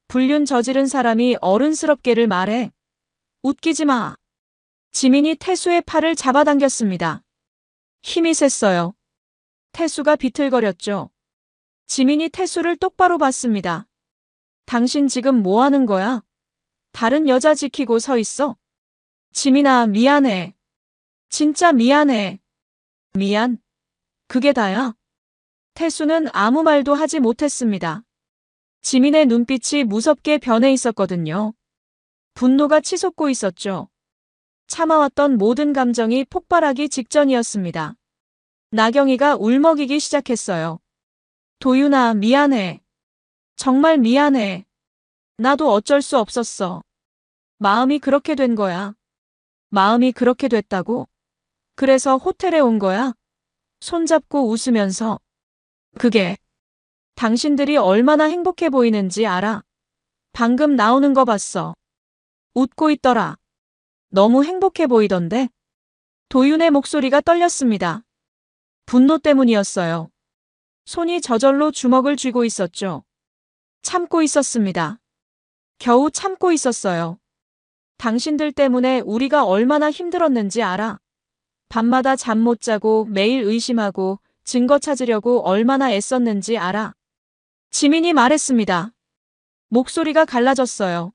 불륜 저지른 사람이 어른스럽게를 말해. 웃기지 마. 지민이 태수의 팔을 잡아당겼습니다. 힘이 셌어요. 태수가 비틀거렸죠. 지민이 태수를 똑바로 봤습니다. 당신 지금 뭐 하는 거야? 다른 여자 지키고 서 있어? 지민아, 미안해. 진짜 미안해. 미안? 그게 다야? 태수는 아무 말도 하지 못했습니다. 지민의 눈빛이 무섭게 변해 있었거든요. 분노가 치솟고 있었죠. 참아왔던 모든 감정이 폭발하기 직전이었습니다. 나경이가 울먹이기 시작했어요. 도윤아, 미안해. 정말 미안해. 나도 어쩔 수 없었어. 마음이 그렇게 된 거야. 마음이 그렇게 됐다고? 그래서 호텔에 온 거야? 손잡고 웃으면서. 그게 당신들이 얼마나 행복해 보이는지 알아? 방금 나오는 거 봤어. 웃고 있더라. 너무 행복해 보이던데? 도윤의 목소리가 떨렸습니다. 분노 때문이었어요. 손이 저절로 주먹을 쥐고 있었죠. 참고 있었습니다. 겨우 참고 있었어요. 당신들 때문에 우리가 얼마나 힘들었는지 알아? 밤마다 잠 못 자고 매일 의심하고 증거 찾으려고 얼마나 애썼는지 알아? 지민이 말했습니다. 목소리가 갈라졌어요.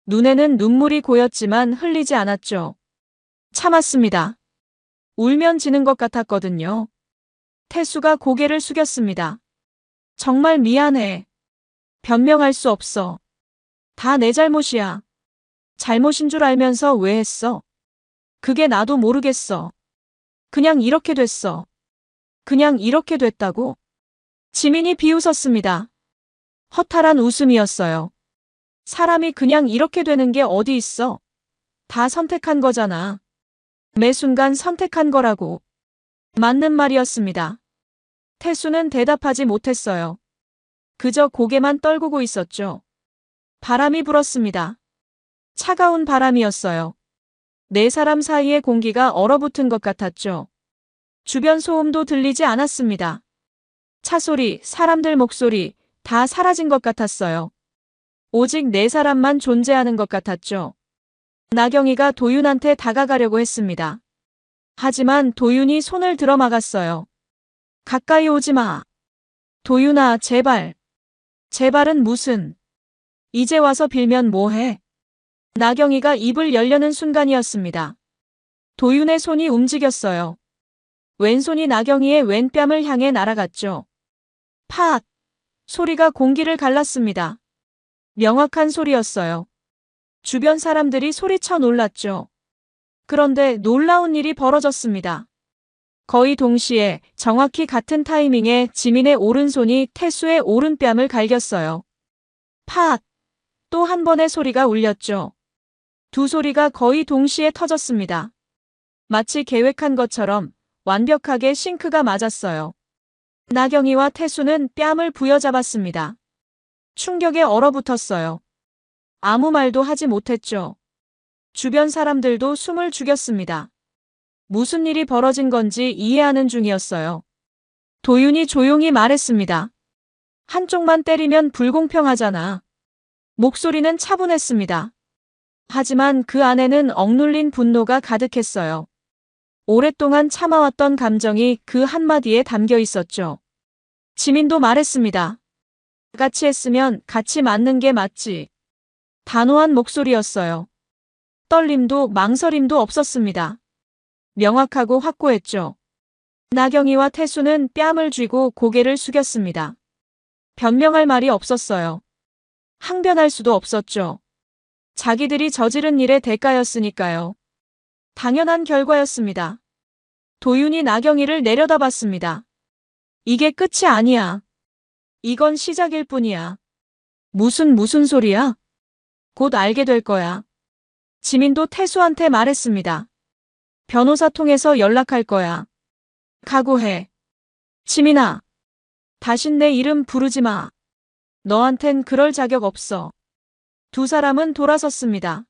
눈에는 눈물이 고였지만 흘리지 않았죠. 참았습니다. 울면 지는 것 같았거든요. 태수가 고개를 숙였습니다. 정말 미안해. 변명할 수 없어. 다 내 잘못이야. 잘못인 줄 알면서 왜 했어? 그게 나도 모르겠어. 그냥 이렇게 됐어. 그냥 이렇게 됐다고? 지민이 비웃었습니다. 허탈한 웃음이었어요. 사람이 그냥 이렇게 되는 게 어디 있어? 다 선택한 거잖아. 매 순간 선택한 거라고. 맞는 말이었습니다. 태수는 대답하지 못했어요. 그저 고개만 떨구고 있었죠. 바람이 불었습니다. 차가운 바람이었어요. 네 사람 사이의 공기가 얼어붙은 것 같았죠. 주변 소음도 들리지 않았습니다. 차 소리, 사람들 목소리 다 사라진 것 같았어요. 오직 네 사람만 존재하는 것 같았죠. 나경이가 도윤한테 다가가려고 했습니다. 하지만 도윤이 손을 들어 막았어요. 가까이 오지 마. 도윤아, 제발. 제발은 무슨. 이제 와서 빌면 뭐해? 나경이가 입을 열려는 순간이었습니다. 도윤의 손이 움직였어요. 왼손이 나경이의 왼뺨을 향해 날아갔죠. 팍! 소리가 공기를 갈랐습니다. 명확한 소리였어요. 주변 사람들이 소리쳐 놀랐죠. 그런데 놀라운 일이 벌어졌습니다. 거의 동시에 정확히 같은 타이밍에 지민의 오른손이 태수의 오른뺨을 갈겼어요. 팍! 또 한 번의 소리가 울렸죠. 두 소리가 거의 동시에 터졌습니다. 마치 계획한 것처럼 완벽하게 싱크가 맞았어요. 나경이와 태수는 뺨을 부여잡았습니다. 충격에 얼어붙었어요. 아무 말도 하지 못했죠. 주변 사람들도 숨을 죽였습니다. 무슨 일이 벌어진 건지 이해하는 중이었어요. 도윤이 조용히 말했습니다. 한쪽만 때리면 불공평하잖아. 목소리는 차분했습니다. 하지만 그 안에는 억눌린 분노가 가득했어요. 오랫동안 참아왔던 감정이 그 한마디에 담겨 있었죠. 지민도 말했습니다. 같이 했으면 같이 맞는 게 맞지. 단호한 목소리였어요. 떨림도 망설임도 없었습니다. 명확하고 확고했죠. 나경이와 태수는 뺨을 쥐고 고개를 숙였습니다. 변명할 말이 없었어요. 항변할 수도 없었죠. 자기들이 저지른 일의 대가였으니까요. 당연한 결과였습니다. 도윤이 나경이를 내려다봤습니다. 이게 끝이 아니야. 이건 시작일 뿐이야. 무슨 소리야? 곧 알게 될 거야. 지민도 태수한테 말했습니다. 변호사 통해서 연락할 거야. 각오해. 지민아, 다신 내 이름 부르지 마. 너한텐 그럴 자격 없어. 두 사람은 돌아섰습니다.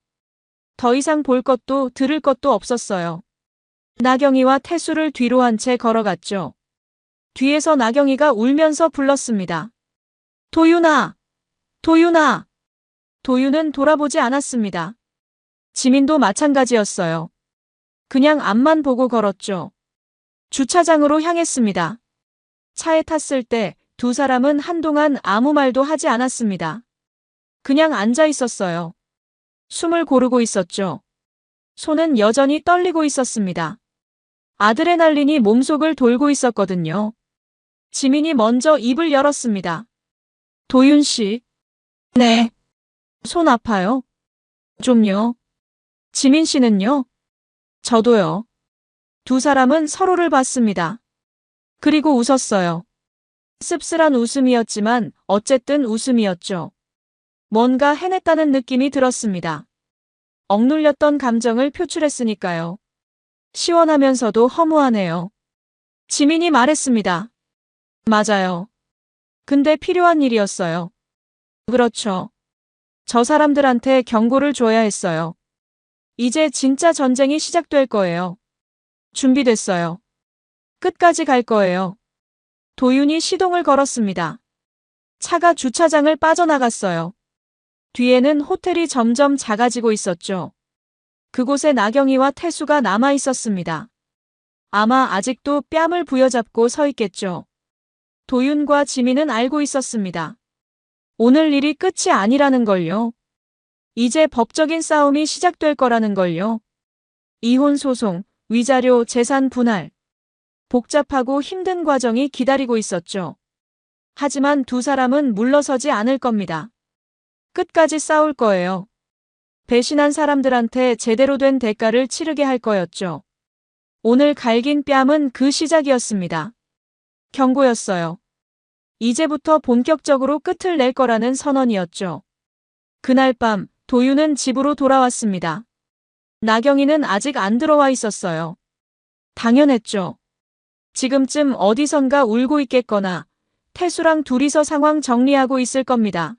더 이상 볼 것도 들을 것도 없었어요. 나경이와 태수를 뒤로 한 채 걸어갔죠. 뒤에서 나경이가 울면서 불렀습니다. 도윤아! 도윤아! 도윤은 돌아보지 않았습니다. 지민도 마찬가지였어요. 그냥 앞만 보고 걸었죠. 주차장으로 향했습니다. 차에 탔을 때 두 사람은 한동안 아무 말도 하지 않았습니다. 그냥 앉아 있었어요. 숨을 고르고 있었죠. 손은 여전히 떨리고 있었습니다. 아드레날린이 몸속을 돌고 있었거든요. 지민이 먼저 입을 열었습니다. 도윤 씨. 네. 손 아파요? 좀요. 지민 씨는요? 저도요. 두 사람은 서로를 봤습니다. 그리고 웃었어요. 씁쓸한 웃음이었지만 어쨌든 웃음이었죠. 뭔가 해냈다는 느낌이 들었습니다. 억눌렸던 감정을 표출했으니까요. 시원하면서도 허무하네요. 지민이 말했습니다. 맞아요. 근데 필요한 일이었어요. 그렇죠. 저 사람들한테 경고를 줘야 했어요. 이제 진짜 전쟁이 시작될 거예요. 준비됐어요. 끝까지 갈 거예요. 도윤이 시동을 걸었습니다. 차가 주차장을 빠져나갔어요. 뒤에는 호텔이 점점 작아지고 있었죠. 그곳에 나경이와 태수가 남아 있었습니다. 아마 아직도 뺨을 부여잡고 서 있겠죠. 도윤과 지민은 알고 있었습니다. 오늘 일이 끝이 아니라는 걸요. 이제 법적인 싸움이 시작될 거라는 걸요. 이혼 소송, 위자료, 재산 분할. 복잡하고 힘든 과정이 기다리고 있었죠. 하지만 두 사람은 물러서지 않을 겁니다. 끝까지 싸울 거예요. 배신한 사람들한테 제대로 된 대가를 치르게 할 거였죠. 오늘 갈긴 뺨은 그 시작이었습니다. 경고였어요. 이제부터 본격적으로 끝을 낼 거라는 선언이었죠. 그날 밤 도윤은 집으로 돌아왔습니다. 나경이는 아직 안 들어와 있었어요. 당연했죠. 지금쯤 어디선가 울고 있겠거나 태수랑 둘이서 상황 정리하고 있을 겁니다.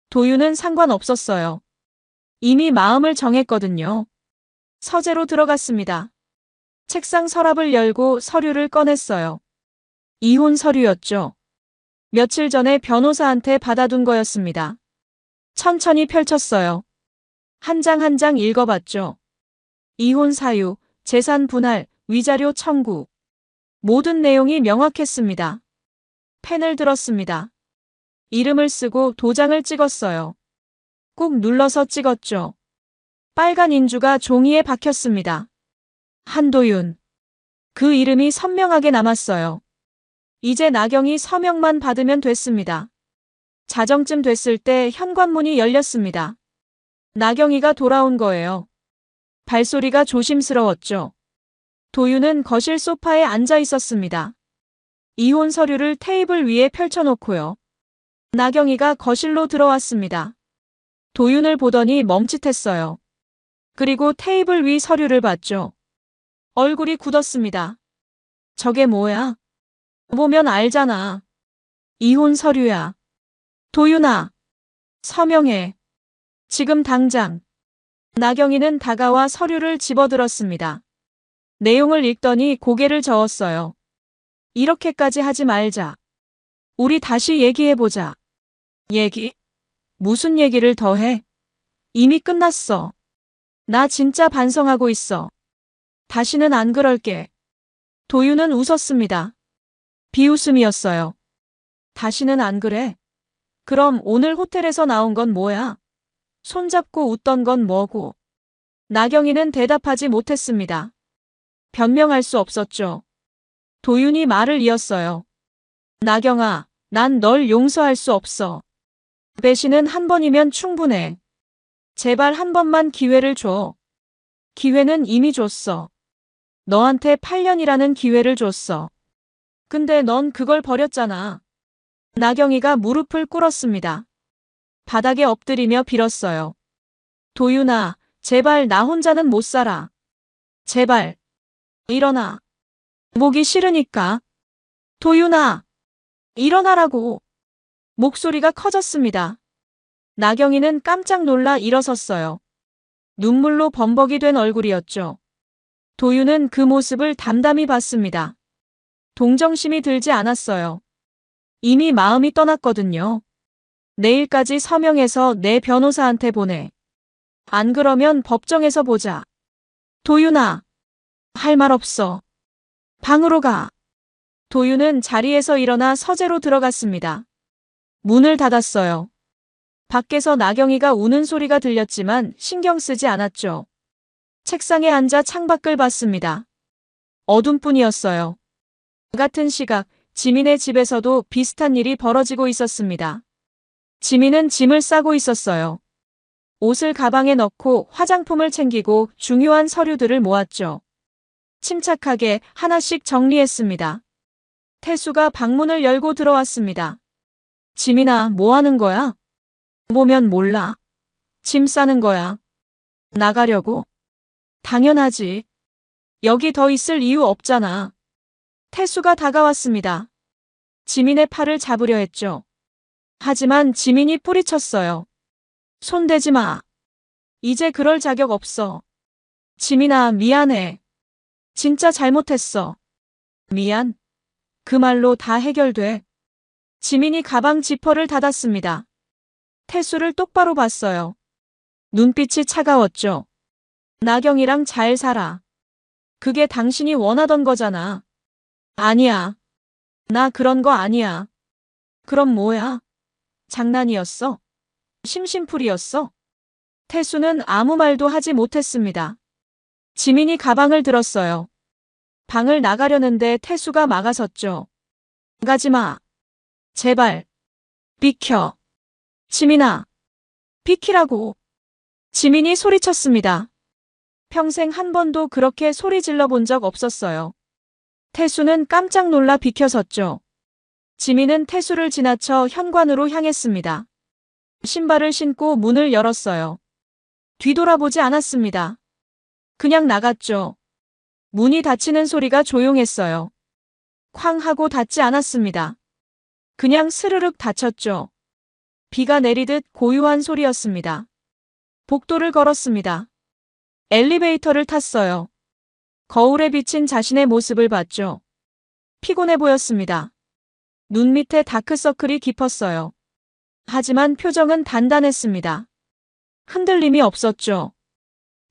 도윤은 상관없었어요. 이미 마음을 정했거든요. 서재로 들어갔습니다. 책상 서랍을 열고 서류를 꺼냈어요. 이혼 서류였죠. 며칠 전에 변호사한테 받아둔 거였습니다. 천천히 펼쳤어요. 한 장 한 장 읽어봤죠. 이혼 사유, 재산 분할, 위자료 청구. 모든 내용이 명확했습니다. 펜을 들었습니다. 이름을 쓰고 도장을 찍었어요. 꾹 눌러서 찍었죠. 빨간 인주가 종이에 박혔습니다. 한도윤. 그 이름이 선명하게 남았어요. 이제 나경이 서명만 받으면 됐습니다. 자정쯤 됐을 때 현관문이 열렸습니다. 나경이가 돌아온 거예요. 발소리가 조심스러웠죠. 도윤은 거실 소파에 앉아 있었습니다. 이혼 서류를 테이블 위에 펼쳐놓고요. 나경이가 거실로 들어왔습니다. 도윤을 보더니 멈칫했어요. 그리고 테이블 위 서류를 봤죠. 얼굴이 굳었습니다. 저게 뭐야? 보면 알잖아. 이혼 서류야. 도윤아. 서명해. 지금 당장. 나경이는 다가와 서류를 집어들었습니다. 내용을 읽더니 고개를 저었어요. 이렇게까지 하지 말자. 우리 다시 얘기해보자. 얘기? 무슨 얘기를 더 해? 이미 끝났어. 나 진짜 반성하고 있어. 다시는 안 그럴게. 도윤은 웃었습니다. 비웃음이었어요. 다시는 안 그래? 그럼 오늘 호텔에서 나온 건 뭐야? 손잡고 웃던 건 뭐고? 나경이는 대답하지 못했습니다. 변명할 수 없었죠. 도윤이 말을 이었어요. 나경아, 난 널 용서할 수 없어. 배신은 한 번이면 충분해. 제발 한 번만 기회를 줘. 기회는 이미 줬어. 너한테 8년이라는 기회를 줬어. 근데 넌 그걸 버렸잖아. 나경이가 무릎을 꿇었습니다. 바닥에 엎드리며 빌었어요. 도윤아, 제발 나 혼자는 못 살아. 제발. 일어나. 보기 싫으니까. 도윤아, 일어나라고. 목소리가 커졌습니다. 나경이는 깜짝 놀라 일어섰어요. 눈물로 범벅이 된 얼굴이었죠. 도윤은 그 모습을 담담히 봤습니다. 동정심이 들지 않았어요. 이미 마음이 떠났거든요. 내일까지 서명해서 내 변호사한테 보내. 안 그러면 법정에서 보자. 도윤아, 할 말 없어. 방으로 가. 도윤은 자리에서 일어나 서재로 들어갔습니다. 문을 닫았어요. 밖에서 나경이가 우는 소리가 들렸지만 신경 쓰지 않았죠. 책상에 앉아 창밖을 봤습니다. 어둠뿐이었어요. 같은 시각, 지민의 집에서도 비슷한 일이 벌어지고 있었습니다. 지민은 짐을 싸고 있었어요. 옷을 가방에 넣고 화장품을 챙기고 중요한 서류들을 모았죠. 침착하게 하나씩 정리했습니다. 태수가 방문을 열고 들어왔습니다. 지민아, 뭐 하는 거야? 보면 몰라. 짐 싸는 거야. 나가려고? 당연하지. 여기 더 있을 이유 없잖아. 태수가 다가왔습니다. 지민의 팔을 잡으려 했죠. 하지만 지민이 뿌리쳤어요. 손대지 마. 이제 그럴 자격 없어. 지민아, 미안해. 진짜 잘못했어. 미안. 그 말로 다 해결돼. 지민이 가방 지퍼를 닫았습니다. 태수를 똑바로 봤어요. 눈빛이 차가웠죠. 나경이랑 잘 살아. 그게 당신이 원하던 거잖아. 아니야. 나 그런 거 아니야. 그럼 뭐야? 장난이었어? 심심풀이였어? 태수는 아무 말도 하지 못했습니다. 지민이 가방을 들었어요. 방을 나가려는데 태수가 막아섰죠. 가지 마. 제발. 비켜. 지민아. 비키라고. 지민이 소리쳤습니다. 평생 한 번도 그렇게 소리 질러 본 적 없었어요. 태수는 깜짝 놀라 비켜섰죠. 지민은 태수를 지나쳐 현관으로 향했습니다. 신발을 신고 문을 열었어요. 뒤돌아보지 않았습니다. 그냥 나갔죠. 문이 닫히는 소리가 조용했어요. 쾅 하고 닫지 않았습니다. 그냥 스르륵 닫혔죠. 비가 내리듯 고요한 소리였습니다. 복도를 걸었습니다. 엘리베이터를 탔어요. 거울에 비친 자신의 모습을 봤죠. 피곤해 보였습니다. 눈 밑에 다크서클이 깊었어요. 하지만 표정은 단단했습니다. 흔들림이 없었죠.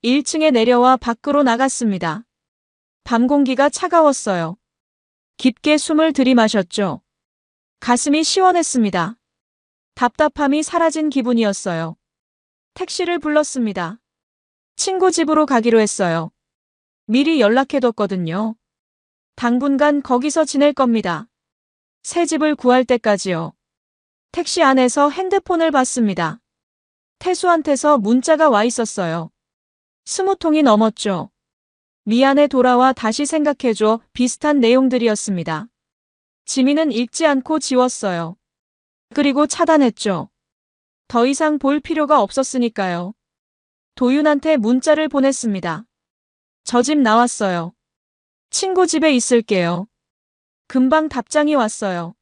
1층에 내려와 밖으로 나갔습니다. 밤 공기가 차가웠어요. 깊게 숨을 들이마셨죠. 가슴이 시원했습니다. 답답함이 사라진 기분이었어요. 택시를 불렀습니다. 친구 집으로 가기로 했어요. 미리 연락해뒀거든요. 당분간 거기서 지낼 겁니다. 새 집을 구할 때까지요. 택시 안에서 핸드폰을 봤습니다. 태수한테서 문자가 와 있었어요. 20통이 넘었죠. 미안해 돌아와 다시 생각해줘 비슷한 내용들이었습니다. 지민은 읽지 않고 지웠어요. 그리고 차단했죠. 더 이상 볼 필요가 없었으니까요. 도윤한테 문자를 보냈습니다. 저 집 나왔어요. 친구 집에 있을게요. 금방 답장이 왔어요.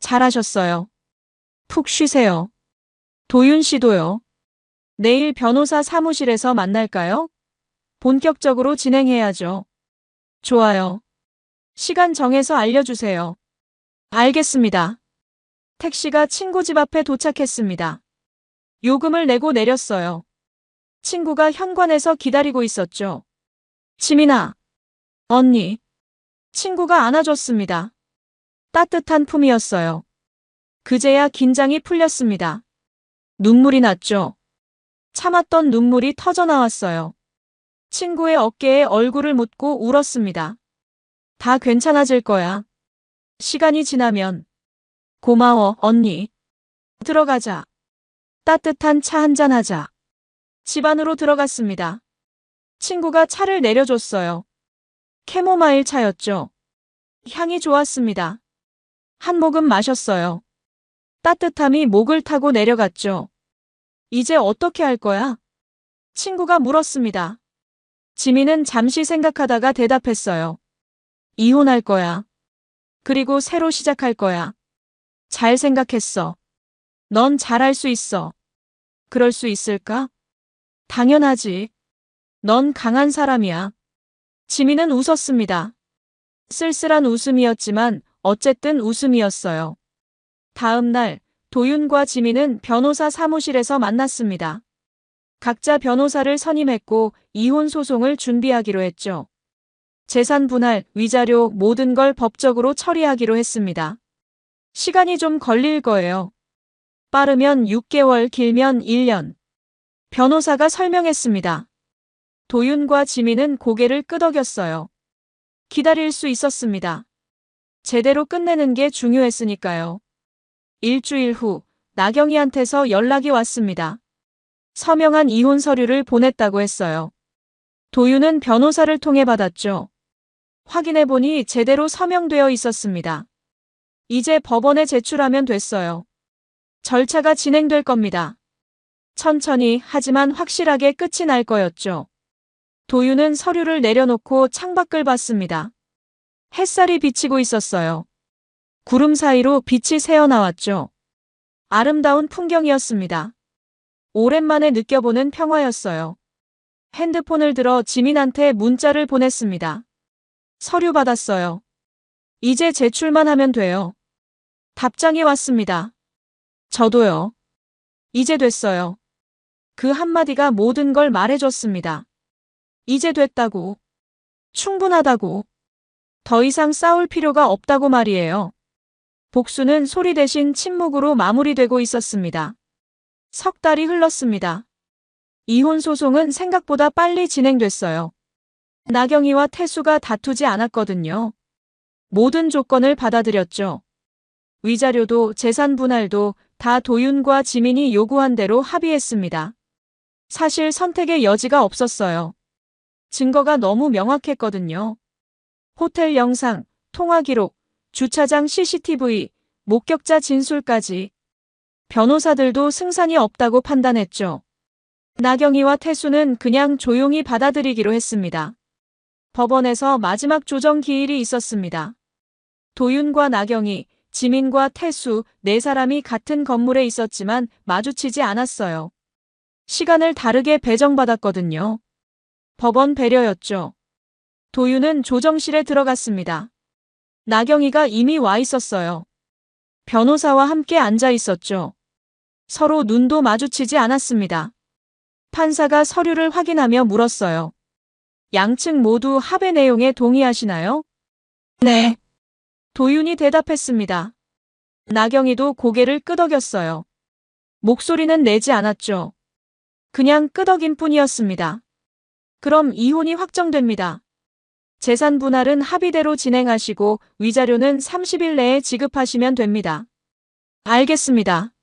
잘하셨어요. 푹 쉬세요. 도윤 씨도요. 내일 변호사 사무실에서 만날까요? 본격적으로 진행해야죠. 좋아요. 시간 정해서 알려주세요. 알겠습니다. 택시가 친구 집 앞에 도착했습니다. 요금을 내고 내렸어요. 친구가 현관에서 기다리고 있었죠. 지민아. 언니. 친구가 안아줬습니다. 따뜻한 품이었어요. 그제야 긴장이 풀렸습니다. 눈물이 났죠. 참았던 눈물이 터져나왔어요. 친구의 어깨에 얼굴을 묻고 울었습니다. 다 괜찮아질 거야. 시간이 지나면. 고마워, 언니. 들어가자. 따뜻한 차 한잔 하자. 집 안으로 들어갔습니다. 친구가 차를 내려줬어요. 캐모마일 차였죠. 향이 좋았습니다. 한 모금 마셨어요. 따뜻함이 목을 타고 내려갔죠. 이제 어떻게 할 거야? 친구가 물었습니다. 지민은 잠시 생각하다가 대답했어요. 이혼할 거야. 그리고 새로 시작할 거야. 잘 생각했어. 넌 잘할 수 있어. 그럴 수 있을까? 당연하지. 넌 강한 사람이야. 지민은 웃었습니다. 쓸쓸한 웃음이었지만 어쨌든 웃음이었어요. 다음 날 도윤과 지민은 변호사 사무실에서 만났습니다. 각자 변호사를 선임했고 이혼 소송을 준비하기로 했죠. 재산 분할, 위자료 모든 걸 법적으로 처리하기로 했습니다. 시간이 좀 걸릴 거예요. 빠르면 6개월, 길면 1년. 변호사가 설명했습니다. 도윤과 지민은 고개를 끄덕였어요. 기다릴 수 있었습니다. 제대로 끝내는 게 중요했으니까요. 일주일 후 나경이한테서 연락이 왔습니다. 서명한 이혼 서류를 보냈다고 했어요. 도윤은 변호사를 통해 받았죠. 확인해보니 제대로 서명되어 있었습니다. 이제 법원에 제출하면 됐어요. 절차가 진행될 겁니다. 천천히 하지만 확실하게 끝이 날 거였죠. 도윤은 서류를 내려놓고 창밖을 봤습니다. 햇살이 비치고 있었어요. 구름 사이로 빛이 새어나왔죠. 아름다운 풍경이었습니다. 오랜만에 느껴보는 평화였어요. 핸드폰을 들어 지민한테 문자를 보냈습니다. 서류 받았어요. 이제 제출만 하면 돼요. 답장이 왔습니다. 저도요. 이제 됐어요. 그 한마디가 모든 걸 말해줬습니다. 이제 됐다고. 충분하다고. 더 이상 싸울 필요가 없다고 말이에요. 복수는 소리 대신 침묵으로 마무리되고 있었습니다. 석 달이 흘렀습니다. 이혼 소송은 생각보다 빨리 진행됐어요. 나경이와 태수가 다투지 않았거든요. 모든 조건을 받아들였죠. 위자료도 재산 분할도 다 도윤과 지민이 요구한 대로 합의했습니다. 사실 선택의 여지가 없었어요. 증거가 너무 명확했거든요. 호텔 영상, 통화 기록, 주차장 CCTV, 목격자 진술까지. 변호사들도 승산이 없다고 판단했죠. 나경이와 태수는 그냥 조용히 받아들이기로 했습니다. 법원에서 마지막 조정 기일이 있었습니다. 도윤과 나경이, 지민과 태수 네 사람이 같은 건물에 있었지만 마주치지 않았어요. 시간을 다르게 배정받았거든요. 법원 배려였죠. 도윤은 조정실에 들어갔습니다. 나경이가 이미 와 있었어요. 변호사와 함께 앉아 있었죠. 서로 눈도 마주치지 않았습니다. 판사가 서류를 확인하며 물었어요. 양측 모두 합의 내용에 동의하시나요? 네. 도윤이 대답했습니다. 나경이도 고개를 끄덕였어요. 목소리는 내지 않았죠. 그냥 끄덕인 뿐이었습니다. 그럼 이혼이 확정됩니다. 재산 분할은 합의대로 진행하시고 위자료는 30일 내에 지급하시면 됩니다. 알겠습니다.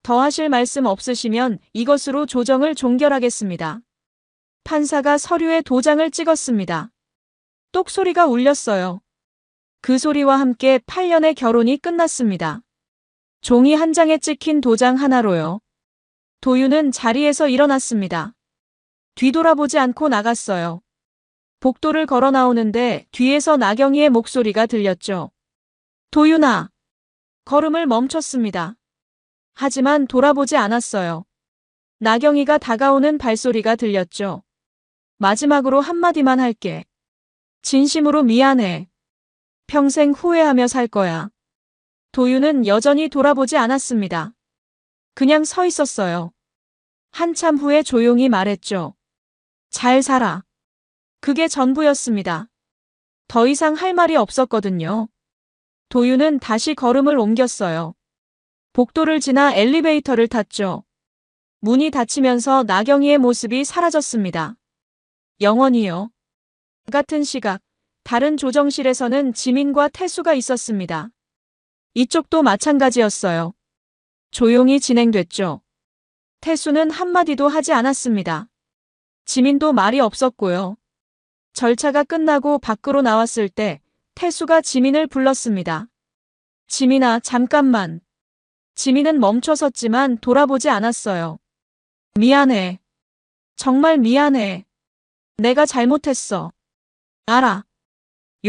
더 하실 말씀 없으시면 이것으로 조정을 종결하겠습니다. 판사가 서류에 도장을 찍었습니다. 똑소리가 울렸어요. 그 소리와 함께 8년의 결혼이 끝났습니다. 종이 한 장에 찍힌 도장 하나로요. 도윤은 자리에서 일어났습니다. 뒤돌아보지 않고 나갔어요. 복도를 걸어 나오는데 뒤에서 나경이의 목소리가 들렸죠. 도윤아. 걸음을 멈췄습니다. 하지만 돌아보지 않았어요. 나경이가 다가오는 발소리가 들렸죠. 마지막으로 한마디만 할게. 진심으로 미안해. 평생 후회하며 살 거야. 도윤은 여전히 돌아보지 않았습니다. 그냥 서 있었어요. 한참 후에 조용히 말했죠. 잘 살아. 그게 전부였습니다. 더 이상 할 말이 없었거든요. 도윤은 다시 걸음을 옮겼어요. 복도를 지나 엘리베이터를 탔죠. 문이 닫히면서 나경이의 모습이 사라졌습니다. 영원히요. 같은 시각, 다른 조정실에서는 지민과 태수가 있었습니다. 이쪽도 마찬가지였어요. 조용히 진행됐죠. 태수는 한마디도 하지 않았습니다. 지민도 말이 없었고요. 절차가 끝나고 밖으로 나왔을 때 태수가 지민을 불렀습니다. 지민아, 잠깐만. 지민은 멈춰섰지만 돌아보지 않았어요. 미안해. 정말 미안해. 내가 잘못했어. 알아.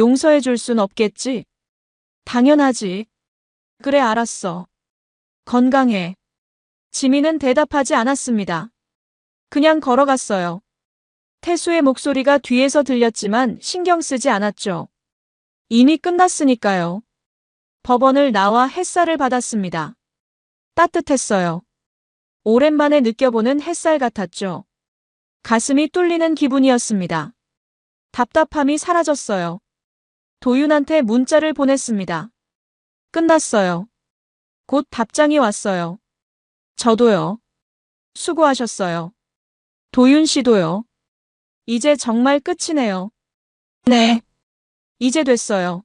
용서해 줄 순 없겠지? 당연하지. 그래, 알았어. 건강해. 지민은 대답하지 않았습니다. 그냥 걸어갔어요. 태수의 목소리가 뒤에서 들렸지만 신경 쓰지 않았죠. 이미 끝났으니까요. 법원을 나와 햇살을 받았습니다. 따뜻했어요. 오랜만에 느껴보는 햇살 같았죠. 가슴이 뚫리는 기분이었습니다. 답답함이 사라졌어요. 도윤한테 문자를 보냈습니다. 끝났어요. 곧 답장이 왔어요. 저도요. 수고하셨어요. 도윤 씨도요. 이제 정말 끝이네요. 네. 이제 됐어요.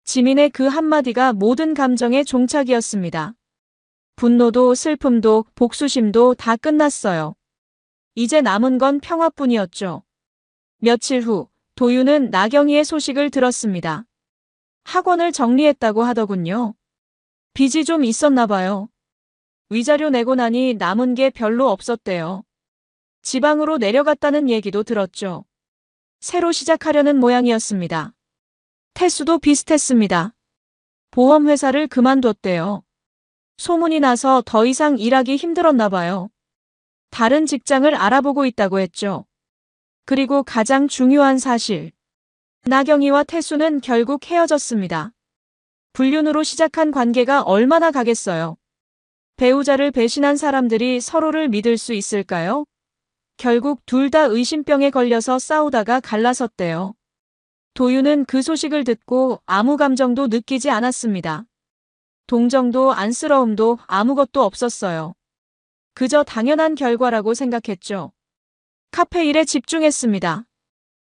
지민의 그 한마디가 모든 감정의 종착이었습니다. 분노도 슬픔도 복수심도 다 끝났어요. 이제 남은 건 평화뿐이었죠. 며칠 후 도윤은 나경이의 소식을 들었습니다. 학원을 정리했다고 하더군요. 빚이 좀 있었나 봐요. 위자료 내고 나니 남은 게 별로 없었대요. 지방으로 내려갔다는 얘기도 들었죠. 새로 시작하려는 모양이었습니다. 태수도 비슷했습니다. 보험회사를 그만뒀대요. 소문이 나서 더 이상 일하기 힘들었나 봐요. 다른 직장을 알아보고 있다고 했죠. 그리고 가장 중요한 사실. 나경이와 태수는 결국 헤어졌습니다. 불륜으로 시작한 관계가 얼마나 가겠어요. 배우자를 배신한 사람들이 서로를 믿을 수 있을까요? 결국 둘 다 의심병에 걸려서 싸우다가 갈라섰대요. 도윤은 그 소식을 듣고 아무 감정도 느끼지 않았습니다. 동정도 안쓰러움도 아무것도 없었어요. 그저 당연한 결과라고 생각했죠. 카페 일에 집중했습니다.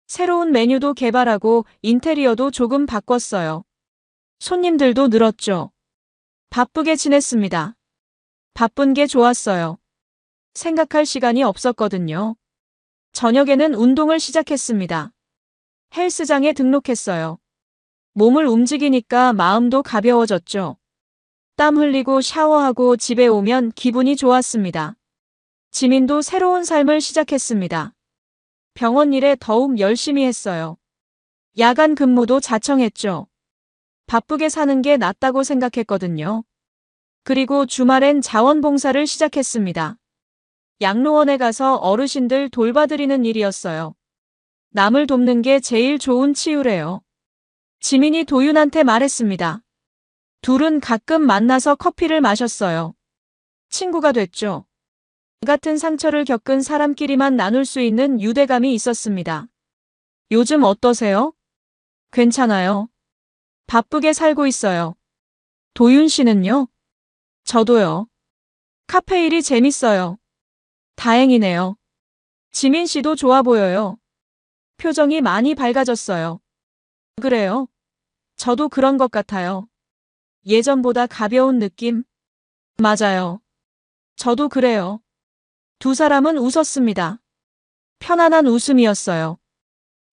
새로운 메뉴도 개발하고 인테리어도 조금 바꿨어요. 손님들도 늘었죠. 바쁘게 지냈습니다. 바쁜 게 좋았어요. 생각할 시간이 없었거든요. 저녁에는 운동을 시작했습니다. 헬스장에 등록했어요. 몸을 움직이니까 마음도 가벼워졌죠. 땀 흘리고 샤워하고 집에 오면 기분이 좋았습니다. 지민도 새로운 삶을 시작했습니다. 병원 일에 더욱 열심히 했어요. 야간 근무도 자청했죠. 바쁘게 사는 게 낫다고 생각했거든요. 그리고 주말엔 자원봉사를 시작했습니다. 양로원에 가서 어르신들 돌봐드리는 일이었어요. 남을 돕는 게 제일 좋은 치유래요. 지민이 도윤한테 말했습니다. 둘은 가끔 만나서 커피를 마셨어요. 친구가 됐죠. 같은 상처를 겪은 사람끼리만 나눌 수 있는 유대감이 있었습니다. 요즘 어떠세요? 괜찮아요. 바쁘게 살고 있어요. 도윤 씨는요? 저도요. 카페 일이 재밌어요. 다행이네요. 지민 씨도 좋아 보여요. 표정이 많이 밝아졌어요. 그래요? 저도 그런 것 같아요. 예전보다 가벼운 느낌? 맞아요. 저도 그래요. 두 사람은 웃었습니다. 편안한 웃음이었어요.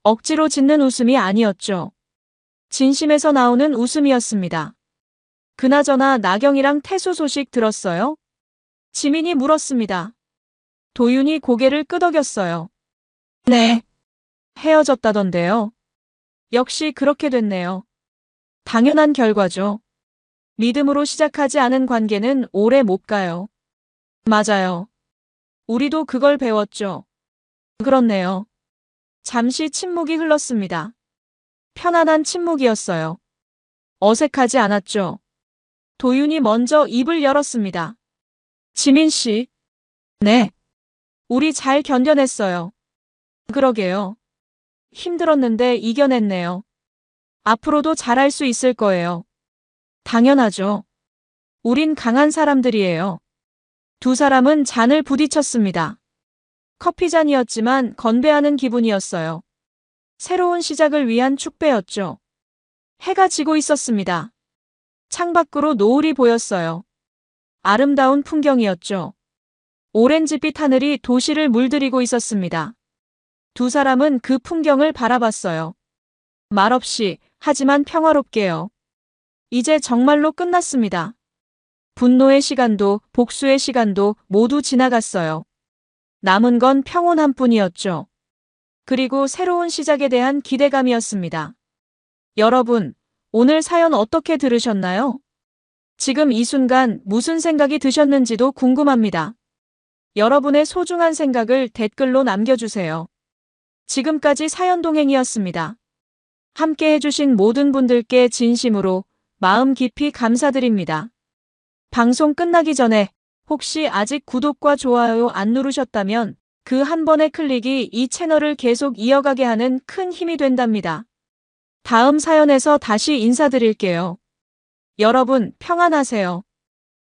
억지로 짓는 웃음이 아니었죠. 진심에서 나오는 웃음이었습니다. 그나저나 나경이랑 태수 소식 들었어요? 지민이 물었습니다. 도윤이 고개를 끄덕였어요. 네. 헤어졌다던데요. 역시 그렇게 됐네요. 당연한 결과죠. 믿음으로 시작하지 않은 관계는 오래 못 가요. 맞아요. 우리도 그걸 배웠죠. 그렇네요. 잠시 침묵이 흘렀습니다. 편안한 침묵이었어요. 어색하지 않았죠. 도윤이 먼저 입을 열었습니다. 지민 씨. 네. 우리 잘 견뎌냈어요. 그러게요. 힘들었는데 이겨냈네요. 앞으로도 잘할 수 있을 거예요. 당연하죠. 우린 강한 사람들이에요. 두 사람은 잔을 부딪혔습니다. 커피잔이었지만 건배하는 기분이었어요. 새로운 시작을 위한 축배였죠. 해가 지고 있었습니다. 창밖으로 노을이 보였어요. 아름다운 풍경이었죠. 오렌지빛 하늘이 도시를 물들이고 있었습니다. 두 사람은 그 풍경을 바라봤어요. 말없이, 하지만 평화롭게요. 이제 정말로 끝났습니다. 분노의 시간도 복수의 시간도 모두 지나갔어요. 남은 건 평온함뿐이었죠. 그리고 새로운 시작에 대한 기대감이었습니다. 여러분, 오늘 사연 어떻게 들으셨나요? 지금 이 순간 무슨 생각이 드셨는지도 궁금합니다. 여러분의 소중한 생각을 댓글로 남겨주세요. 지금까지 사연동행이었습니다. 함께 해주신 모든 분들께 진심으로 마음 깊이 감사드립니다. 방송 끝나기 전에 혹시 아직 구독과 좋아요 안 누르셨다면 그 한 번의 클릭이 이 채널을 계속 이어가게 하는 큰 힘이 된답니다. 다음 사연에서 다시 인사드릴게요. 여러분, 평안하세요.